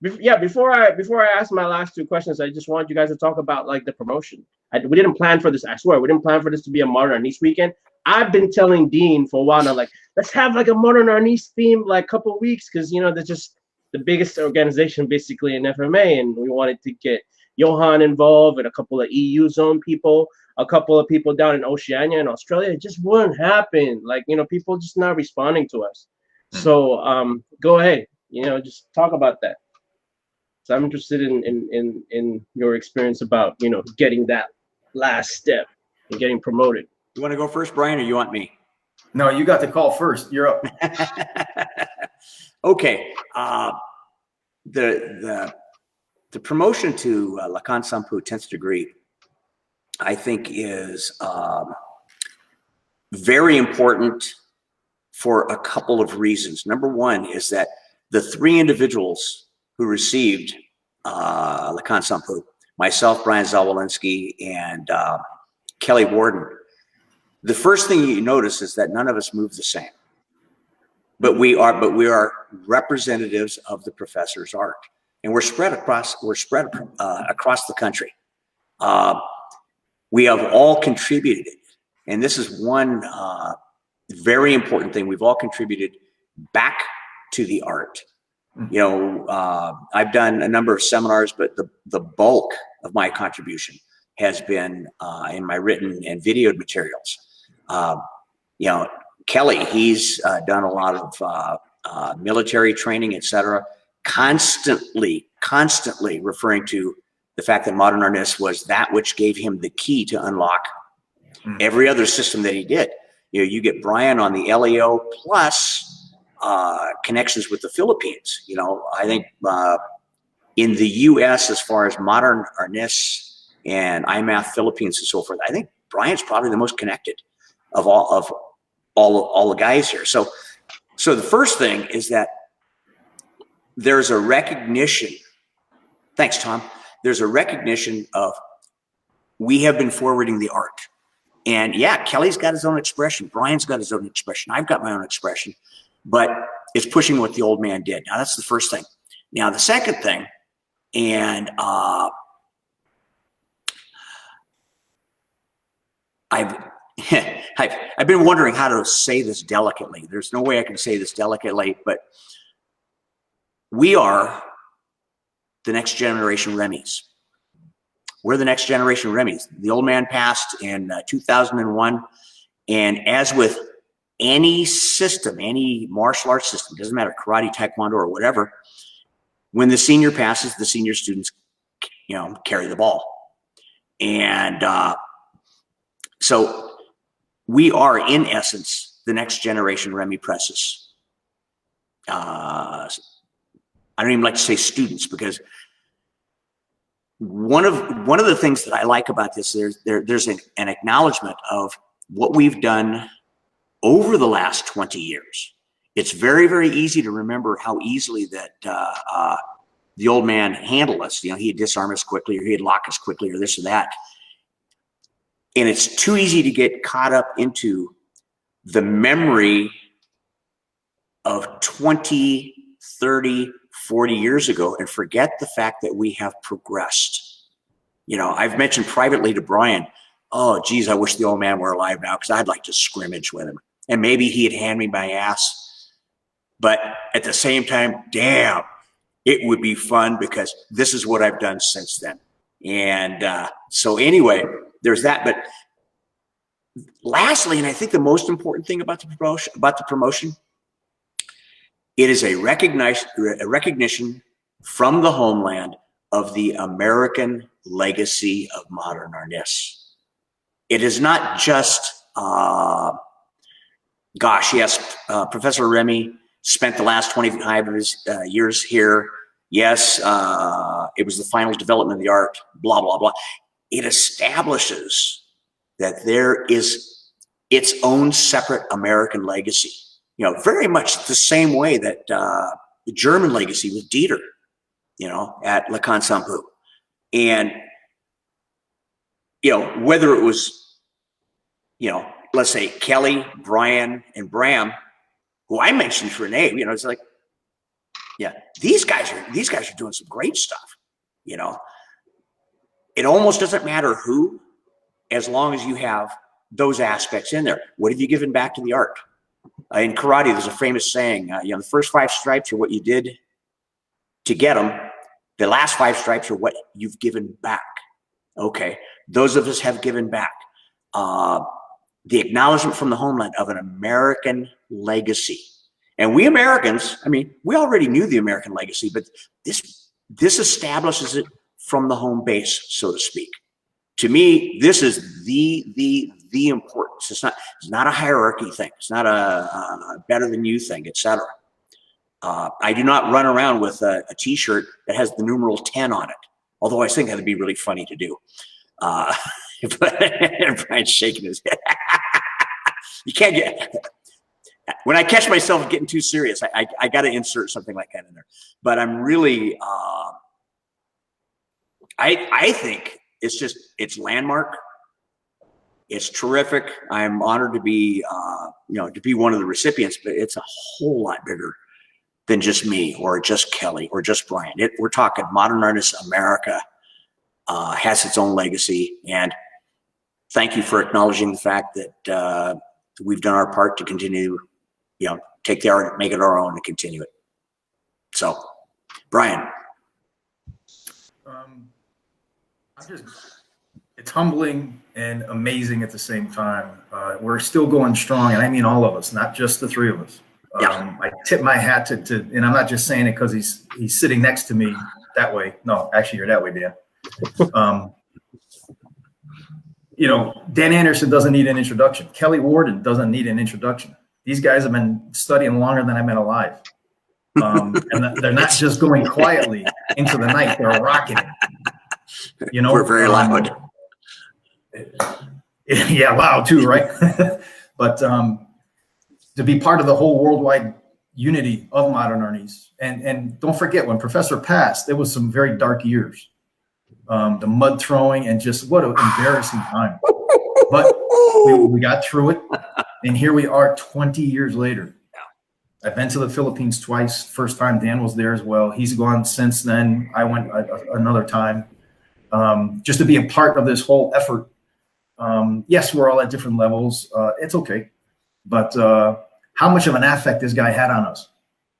Before I ask my last two questions, I just want you guys to talk about like the promotion. We didn't plan for this. I swear, we didn't plan for this to be a Modern Arnis weekend. I've been telling Dean for a while now, like, let's have like a Modern Arnis theme like couple weeks because they're just the biggest organization basically in FMA, and we wanted to get Johan involved and a couple of EU zone people, a couple of people down in Oceania and Australia. It just wouldn't happen. Like people just not responding to us. So go ahead, just talk about that. So I'm interested in your experience about getting that last step and getting promoted. You want to go first, Brian, or you want me? No, you got the call first. You're up. Okay. The the promotion to Lakan Sampu 10th degree, I think, is very important for a couple of reasons. Number one is that the 3 individuals who received Lakan Sampu, myself, Brian Zawilinski, and Kelly Warden, the first thing you notice is that none of us move the same. But we are representatives of the professor's art, and we're spread across the country. We have all contributed, and this is one very important thing. We've all contributed back to the art. You know, I've done a number of seminars, but the bulk of my contribution has been in my written and videoed materials. You know, Kelly, he's done a lot of military training, etc., constantly referring to the fact that Modern Arnis was that which gave him the key to unlock every other system that he did. You know, you get Brian on the LEO plus connections with the Philippines. You know, I think in the U.S., as far as Modern Arnis and IMath Philippines and so forth, I think Brian's probably the most connected of all the guys here. So the first thing is that there's a recognition. Thanks, Tom. There's a recognition of we have been forwarding the art. And yeah, Kelly's got his own expression. Brian's got his own expression. I've got my own expression, but it's pushing what the old man did. Now that's the first thing. Now the second thing, and I've been wondering how to say this delicately. There's no way I can say this delicately, but we are the next generation Remy's. We're the next generation Remy's. The old man passed in 2001. And as with any system, any martial arts system, doesn't matter, karate, taekwondo, or whatever, when the senior passes, the senior students, you know, carry the ball. And so we are, in essence, the next generation Remy Presses. I don't even like to say students, because one of the things that I like about this, there's an acknowledgement of what we've done over the last 20 years. It's very, very easy to remember how easily that the old man handled us. You know, he'd disarm us quickly, or he'd lock us quickly, or this or that. And it's too easy to get caught up into the memory of 20, 30, 40 years ago and forget the fact that we have progressed. You know, I've mentioned privately to Brian, oh, geez, I wish the old man were alive now, because I'd like to scrimmage with him. And maybe he'd hand me my ass. But at the same time, damn, it would be fun, because this is what I've done since then. And so anyway, there's that. But lastly, and I think the most important thing about the promotion, it is a recognition from the homeland of the American legacy of Modern Arnis. It is not just, gosh, yes, Professor Remy spent the last 25 years here. Yes, it was the final development of the art, blah, blah, blah. It establishes that there is its own separate American legacy. You know, very much the same way that the German legacy with Dieter, you know, at Lakan Sampu. And, you know, whether it was, you know, let's say Kelly, Brian, and Bram, who I mentioned for a name, you know, it's like, yeah, these guys are doing some great stuff. You know, it almost doesn't matter who, as long as you have those aspects in there. What have you given back to the art? In karate, there's a famous saying, you know, the first 5 stripes are what you did to get them. The last 5 stripes are what you've given back. Okay, those of us have given back. The acknowledgement from the homeland of an American legacy. And we Americans, I mean, we already knew the American legacy, but this establishes it from the home base, so to speak. To me, this is the importance. It's not a hierarchy thing. It's not a better than you thing, etc. I do not run around with a T-shirt that has the numeral 10 on it, although I think that'd be really funny to do. But Brian's shaking his head. You can't get. When I catch myself getting too serious, I got to insert something like that in there. But I'm really, I think it's landmark. It's terrific. I'm honored to be, to be one of the recipients. But it's a whole lot bigger than just me or just Kelly or just Brian. We're talking Modern Arnis America has its own legacy, and thank you for acknowledging the fact that we've done our part to continue. Take the art, make it our own, and continue it. So, Brian. It's humbling and amazing at the same time. We're still going strong, and I mean all of us, not just the three of us. I tip my hat to, and I'm not just saying it because he's sitting next to me that way. No, actually, you're that way, Dan. Dan Anderson doesn't need an introduction. Kelly Warden doesn't need an introduction. These guys have been studying longer than I've been alive. And they're not just going quietly into the night, they're rocking it. We're very loud. Yeah, loud too, right? But to be part of the whole worldwide unity of Modern Arnis. And don't forget, when Professor passed, there was some very dark years. The mud throwing and just what an embarrassing time. But we got through it. And here we are 20 years later. I've been to the Philippines twice. First time Dan was there as well. He's gone since then. I went another time. Just to be a part of this whole effort. Yes, we're all at different levels. It's okay. But how much of an affect this guy had on us.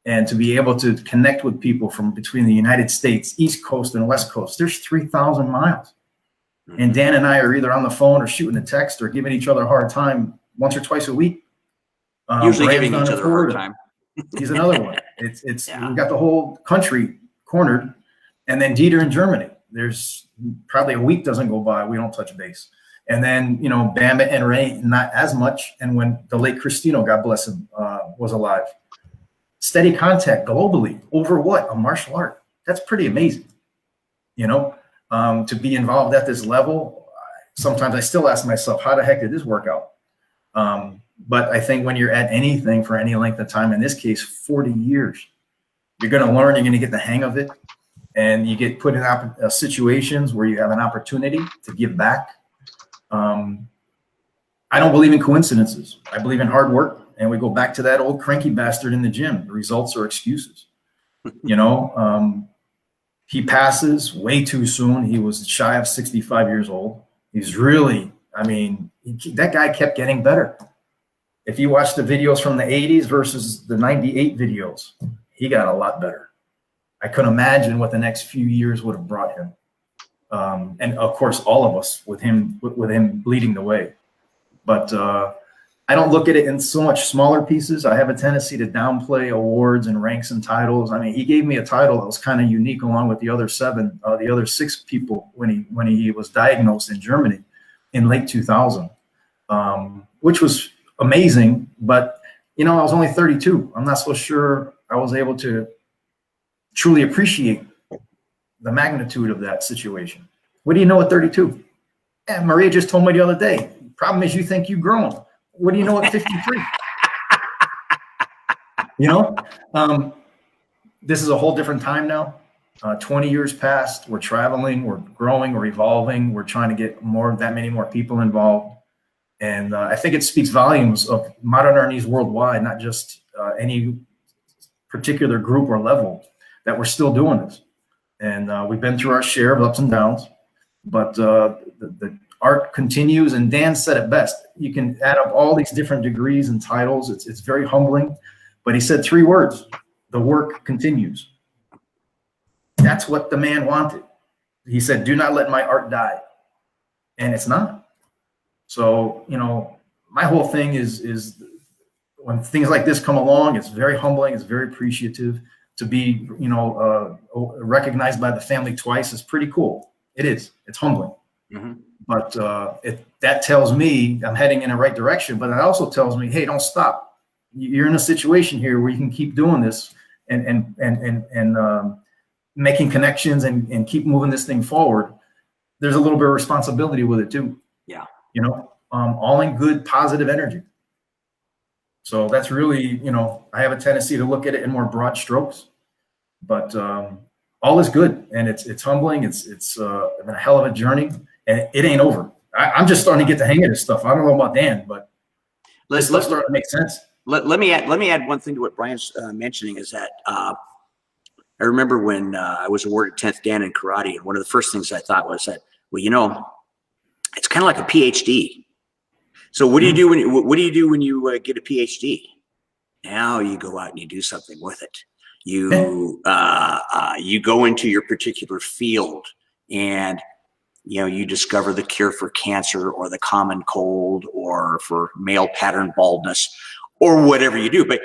And to be able to connect with people from between the United States, East Coast and West Coast, there's 3,000 miles. And Dan and I are either on the phone or shooting a text or giving each other a hard time once or twice a week. Usually giving each other a hard time. He's another one. It's We've got the whole country cornered. And then Dieter in Germany. There's probably a week doesn't go by we don't touch base. And then, Bamba and Ray, not as much. And when the late Cristino, God bless him, was alive. Steady contact globally over what? A martial art. That's pretty amazing. To be involved at this level, sometimes I still ask myself, how the heck did this work out? But I think when you're at anything for any length of time, in this case, 40 years, you're going to learn, you're going to get the hang of it. And you get put in situations where you have an opportunity to give back. I don't believe in coincidences. I believe in hard work. And we go back to that old cranky bastard in the gym. The results are excuses. He passes way too soon. He was shy of 65 years old. He's really, that guy kept getting better. If you watch the videos from the 80s versus the 98 videos, he got a lot better. I couldn't imagine what the next few years would have brought him. And of course, all of us with him leading the way. But I don't look at it in so much smaller pieces. I have a tendency to downplay awards and ranks and titles. He gave me a title that was kind of unique along with the other six people when he was diagnosed in Germany in late 2000, which was amazing. But, I was only 32. I'm not so sure I was able to truly appreciate the magnitude of that situation. What do you know at 32? Maria just told me the other day, problem is you think you've grown. What do you know at 53? This is a whole different time now. 20 years passed. We're traveling, we're growing, we're evolving. We're trying to get that many more people involved. And I think it speaks volumes of Modern Arnis worldwide, not just any particular group or level, that we're still doing this. And we've been through our share of ups and downs, but the art continues. And Dan said it best. You can add up all these different degrees and titles. It's very humbling, but he said 3 words: the work continues. That's what the man wanted. He said, do not let my art die. And it's not. So, my whole thing is when things like this come along, it's very humbling. It's very appreciative. To be, recognized by the family twice is pretty cool. It is. It's humbling. Mm-hmm. But that tells me I'm heading in the right direction. But it also tells me, hey, don't stop. You're in a situation here where you can keep doing this and making connections and keep moving this thing forward, there's a little bit of responsibility with it too. Yeah. You know, all in good, positive energy. So that's really, you know, I have a tendency to look at it in more broad strokes, but all is good, and it's humbling. It's been a hell of a journey, and it ain't over. I'm just starting to get the hang of this stuff. I don't know about Dan, but this stuff's starting to make sense. Let me add one thing to what Brian's mentioning is that I remember when I was awarded 10th Dan in karate, and one of the first things I thought was that, well, you know, it's kind of like a PhD. So what do you do when you get a PhD? Now you go out and you do something with it. You you go into your particular field, and you know, you discover the cure for cancer or the common cold or for male pattern baldness or whatever you do. But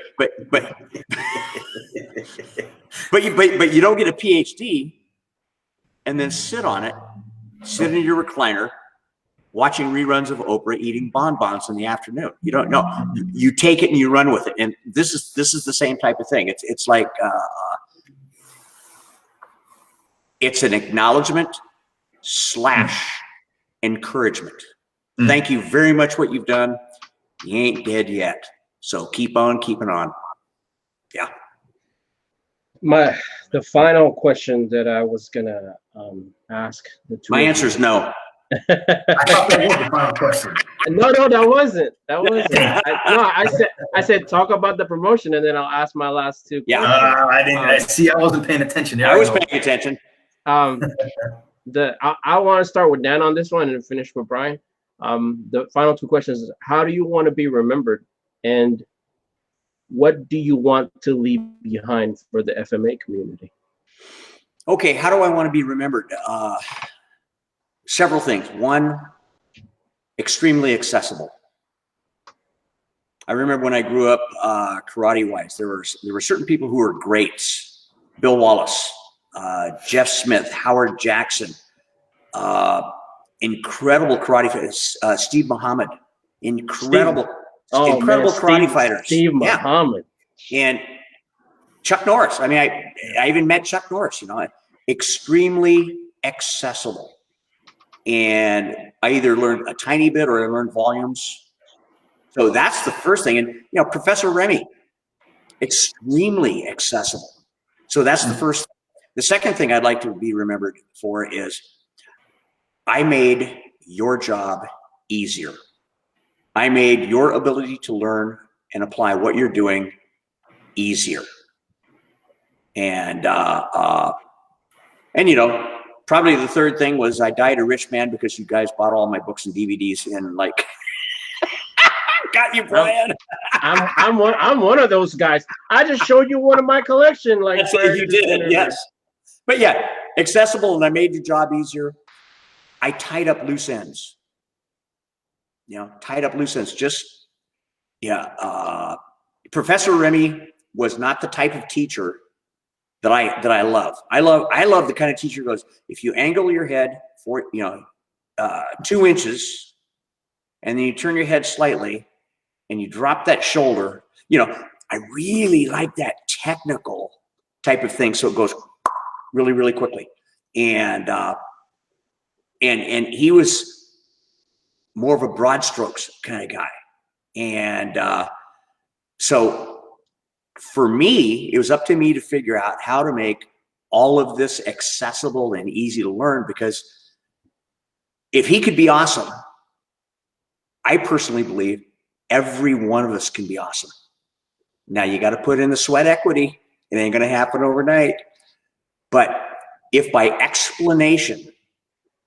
you don't get a PhD and then sit on it, sit in your recliner, watching reruns of Oprah, eating bonbons in the afternoon. You don't know. You take it and you run with it. And this is the same type of thing. It's like it's an acknowledgement / encouragement. Thank you very much what you've done. You ain't dead yet. So keep on keeping on. Yeah. The final question that I was gonna ask the two. My answer is no. I thought that was the final question. No, that wasn't. I said talk about the promotion, and then I'll ask my last two. Yeah. I didn't. I see. I wasn't paying attention. I was paying attention. I want to start with Dan on this one and finish with Brian. The final two questions is, how do you want to be remembered, and what do you want to leave behind for the FMA community? Okay, how do I want to be remembered? Several things. One, extremely accessible. I remember when I grew up, karate-wise, there were certain people who were greats. Bill Wallace, Jeff Smith, Howard Jackson, incredible karate fighters, Steve Muhammad, incredible karate fighters. Steve Muhammad. And Chuck Norris. I mean, I even met Chuck Norris, you know, extremely accessible. And I either learned a tiny bit or I learned volumes. So that's the first thing. And, you know, Professor Remy, extremely accessible. So that's the first thing. The second thing I'd like to be remembered for is I made your job easier. I made your ability to learn and apply what you're doing easier. And you know, probably the third thing was I died a rich man because you guys bought all my books and DVDs and like got you, Brian. I'm one of those guys. I just showed you one of my collection. Like you did, yes. But yeah, accessible, and I made your job easier. I tied up loose ends. You know, tied up loose ends. Just Professor Remy was not the type of teacher that I love. I love the kind of teacher who goes, if you angle your head for 2 inches, and then you turn your head slightly, and you drop that shoulder. You know, I really like that technical type of thing, so it goes really, really quickly. And he was more of a broad strokes kind of guy. And so for me, it was up to me to figure out how to make all of this accessible and easy to learn, because if he could be awesome, I personally believe every one of us can be awesome. Now you got to put in the sweat equity. It ain't going to happen overnight. But if by explanation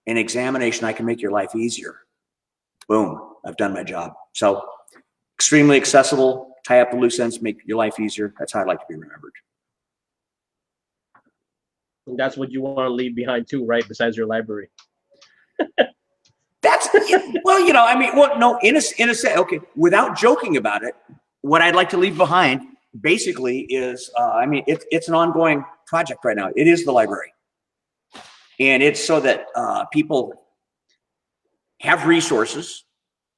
and examination, I can make your life easier, boom, I've done my job. So extremely accessible, tie up the loose ends, make your life easier. That's how I'd like to be remembered. And that's what you want to leave behind too, right? Besides your library. That's, well, you know, I mean, well, no, in a sense, okay, without joking about it, what I'd like to leave behind basically is, I mean, it's an ongoing project right now. It is the library. And it's so that people have resources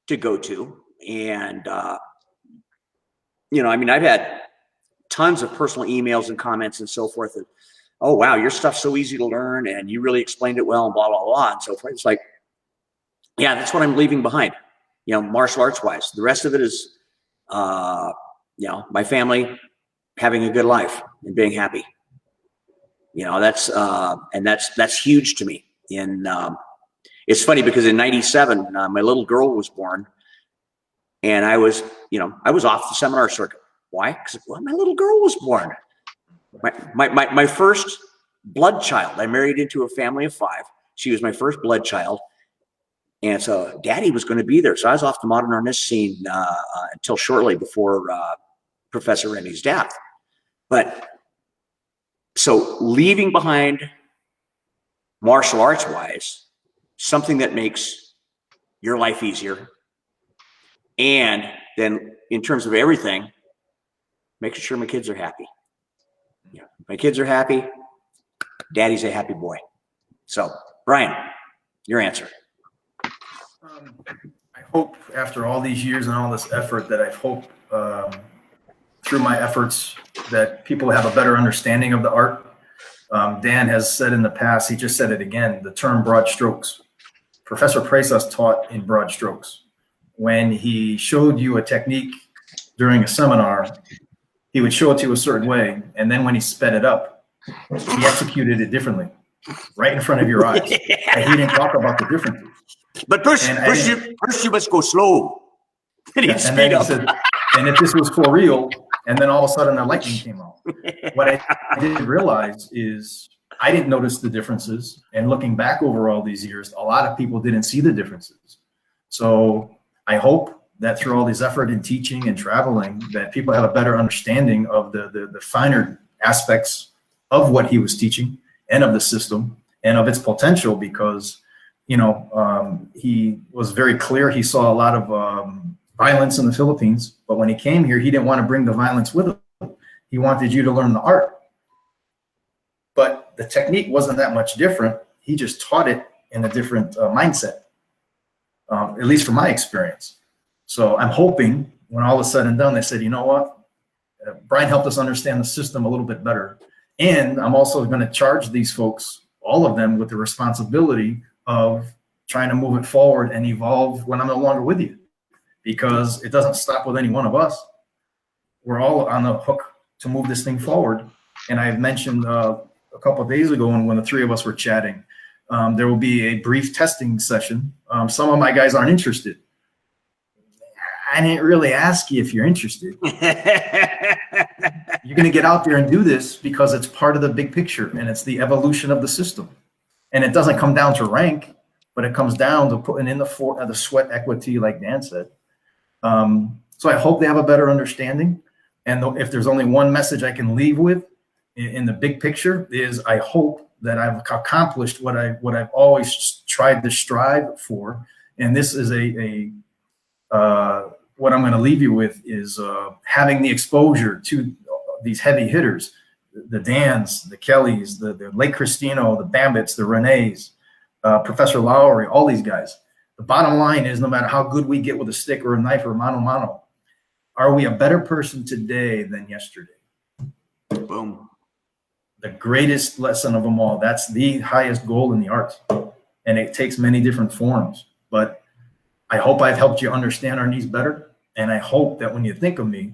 to go to. And, you know, I mean, I've had tons of personal emails and comments and so forth. And, oh, wow, your stuff's so easy to learn and you really explained it well and blah, blah, blah, and so forth. It's like, yeah, that's what I'm leaving behind, you know, martial arts wise. The rest of it is, you know, my family having a good life and being happy. You know, that's huge to me. And it's funny because in '97, my little girl was born, and I was off the seminar circuit. Why? Because my little girl was born. My first blood child. I married into a family of 5. She was my first blood child. And so Daddy was going to be there. So I was off the Modern Arnis scene until shortly before Professor Remy's death. But so leaving behind martial arts wise, something that makes your life easier. And then in terms of everything, making sure my kids are happy. Yeah, my kids are happy. Daddy's a happy boy. So Brian, your answer. I hope after all these years and all this effort that I hope through my efforts that people have a better understanding of the art. Dan has said in the past, he just said it again, the term broad strokes. Professor Preisas taught in broad strokes. When he showed you a technique during a seminar, he would show it to you a certain way. And then when he sped it up, he executed it differently, right in front of your eyes. And he didn't talk about the differences. But first you must go slow. And he'd speed up. Said, and if this was for real, and then all of a sudden the lightning came out. What I didn't realize is I didn't notice the differences. And looking back over all these years, a lot of people didn't see the differences. So I hope that through all this effort in teaching and traveling, that people have a better understanding of the finer aspects of what he was teaching and of the system and of its potential, because you know, he was very clear. He saw a lot of violence in the Philippines, but when he came here, he didn't want to bring the violence with him. He wanted you to learn the art. But the technique wasn't that much different. He just taught it in a different mindset, at least from my experience. So I'm hoping when all is said and done, they said, you know what? Brian helped us understand the system a little bit better. And I'm also going to charge these folks, all of them, with the responsibility of trying to move it forward and evolve when I'm no longer with you, because it doesn't stop with any one of us. We're all on the hook to move this thing forward. And I mentioned a couple of days ago when the 3 of us were chatting, there will be a brief testing session. Some of my guys aren't interested. I didn't really ask you if you're interested. You're going to get out there and do this because it's part of the big picture and it's the evolution of the system. And it doesn't come down to rank, but it comes down to putting in the sweat equity, like Dan said. So I hope they have a better understanding. And if there's only one message I can leave with in the big picture is I hope that I've accomplished what I've always tried to strive for. And this is what I'm going to leave you with is having the exposure to these heavy hitters. The Dans, the Kellys, the Lake Christino, the Bambits, the Renees, Professor Lowry, all these guys. The bottom line is no matter how good we get with a stick or a knife or mano, are we a better person today than yesterday? Boom. The greatest lesson of them all. That's the highest goal in the arts. And it takes many different forms. But I hope I've helped you understand our needs better. And I hope that when you think of me,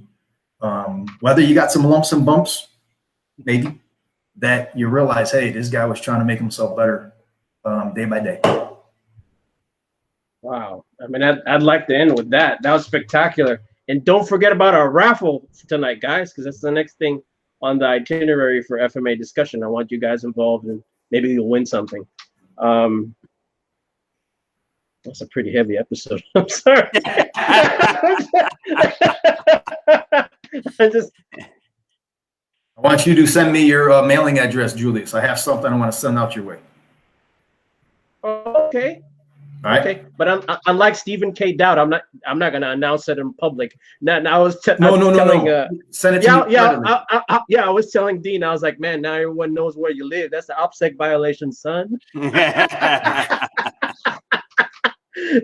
whether you got some lumps and bumps, maybe, that you realize, hey, this guy was trying to make himself better day by day. Wow. I mean, I'd like to end with that. That was spectacular. And don't forget about our raffle tonight, guys, because that's the next thing on the itinerary for FMA discussion. I want you guys involved, and maybe you'll win something. That's a pretty heavy episode. I'm sorry. I want you to send me your mailing address, Julius. I have something I want to send out your way. Okay. All right. Okay. But unlike Stephen K. Dowd, I'm not going to announce it in public. Now I was telling. Send it to me. Yeah. I was telling Dean. I was like, man, now everyone knows where you live. That's the OPSEC violation, son.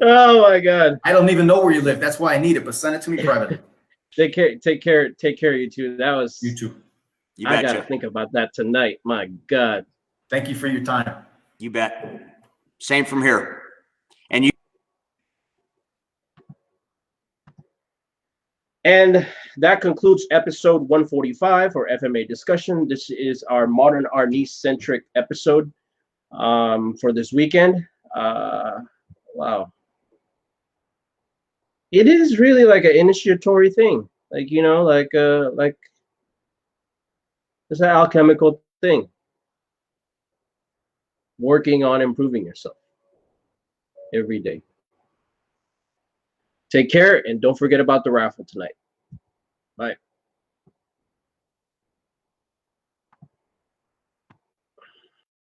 Oh my God. I don't even know where you live. That's why I need it. But send it to me privately. Take care. Take care. Take care, you two. That was. You too. You I betcha. gotta think about that tonight. My God. Thank you for your time. You bet. Same from here. And you. And that concludes episode 145 for FMA discussion. This is our Modern Arnis centric episode for this weekend. Wow. It is really like an initiatory thing. Like, you know, like it's an alchemical thing. Working on improving yourself every day. Take care and don't forget about the raffle tonight. Bye.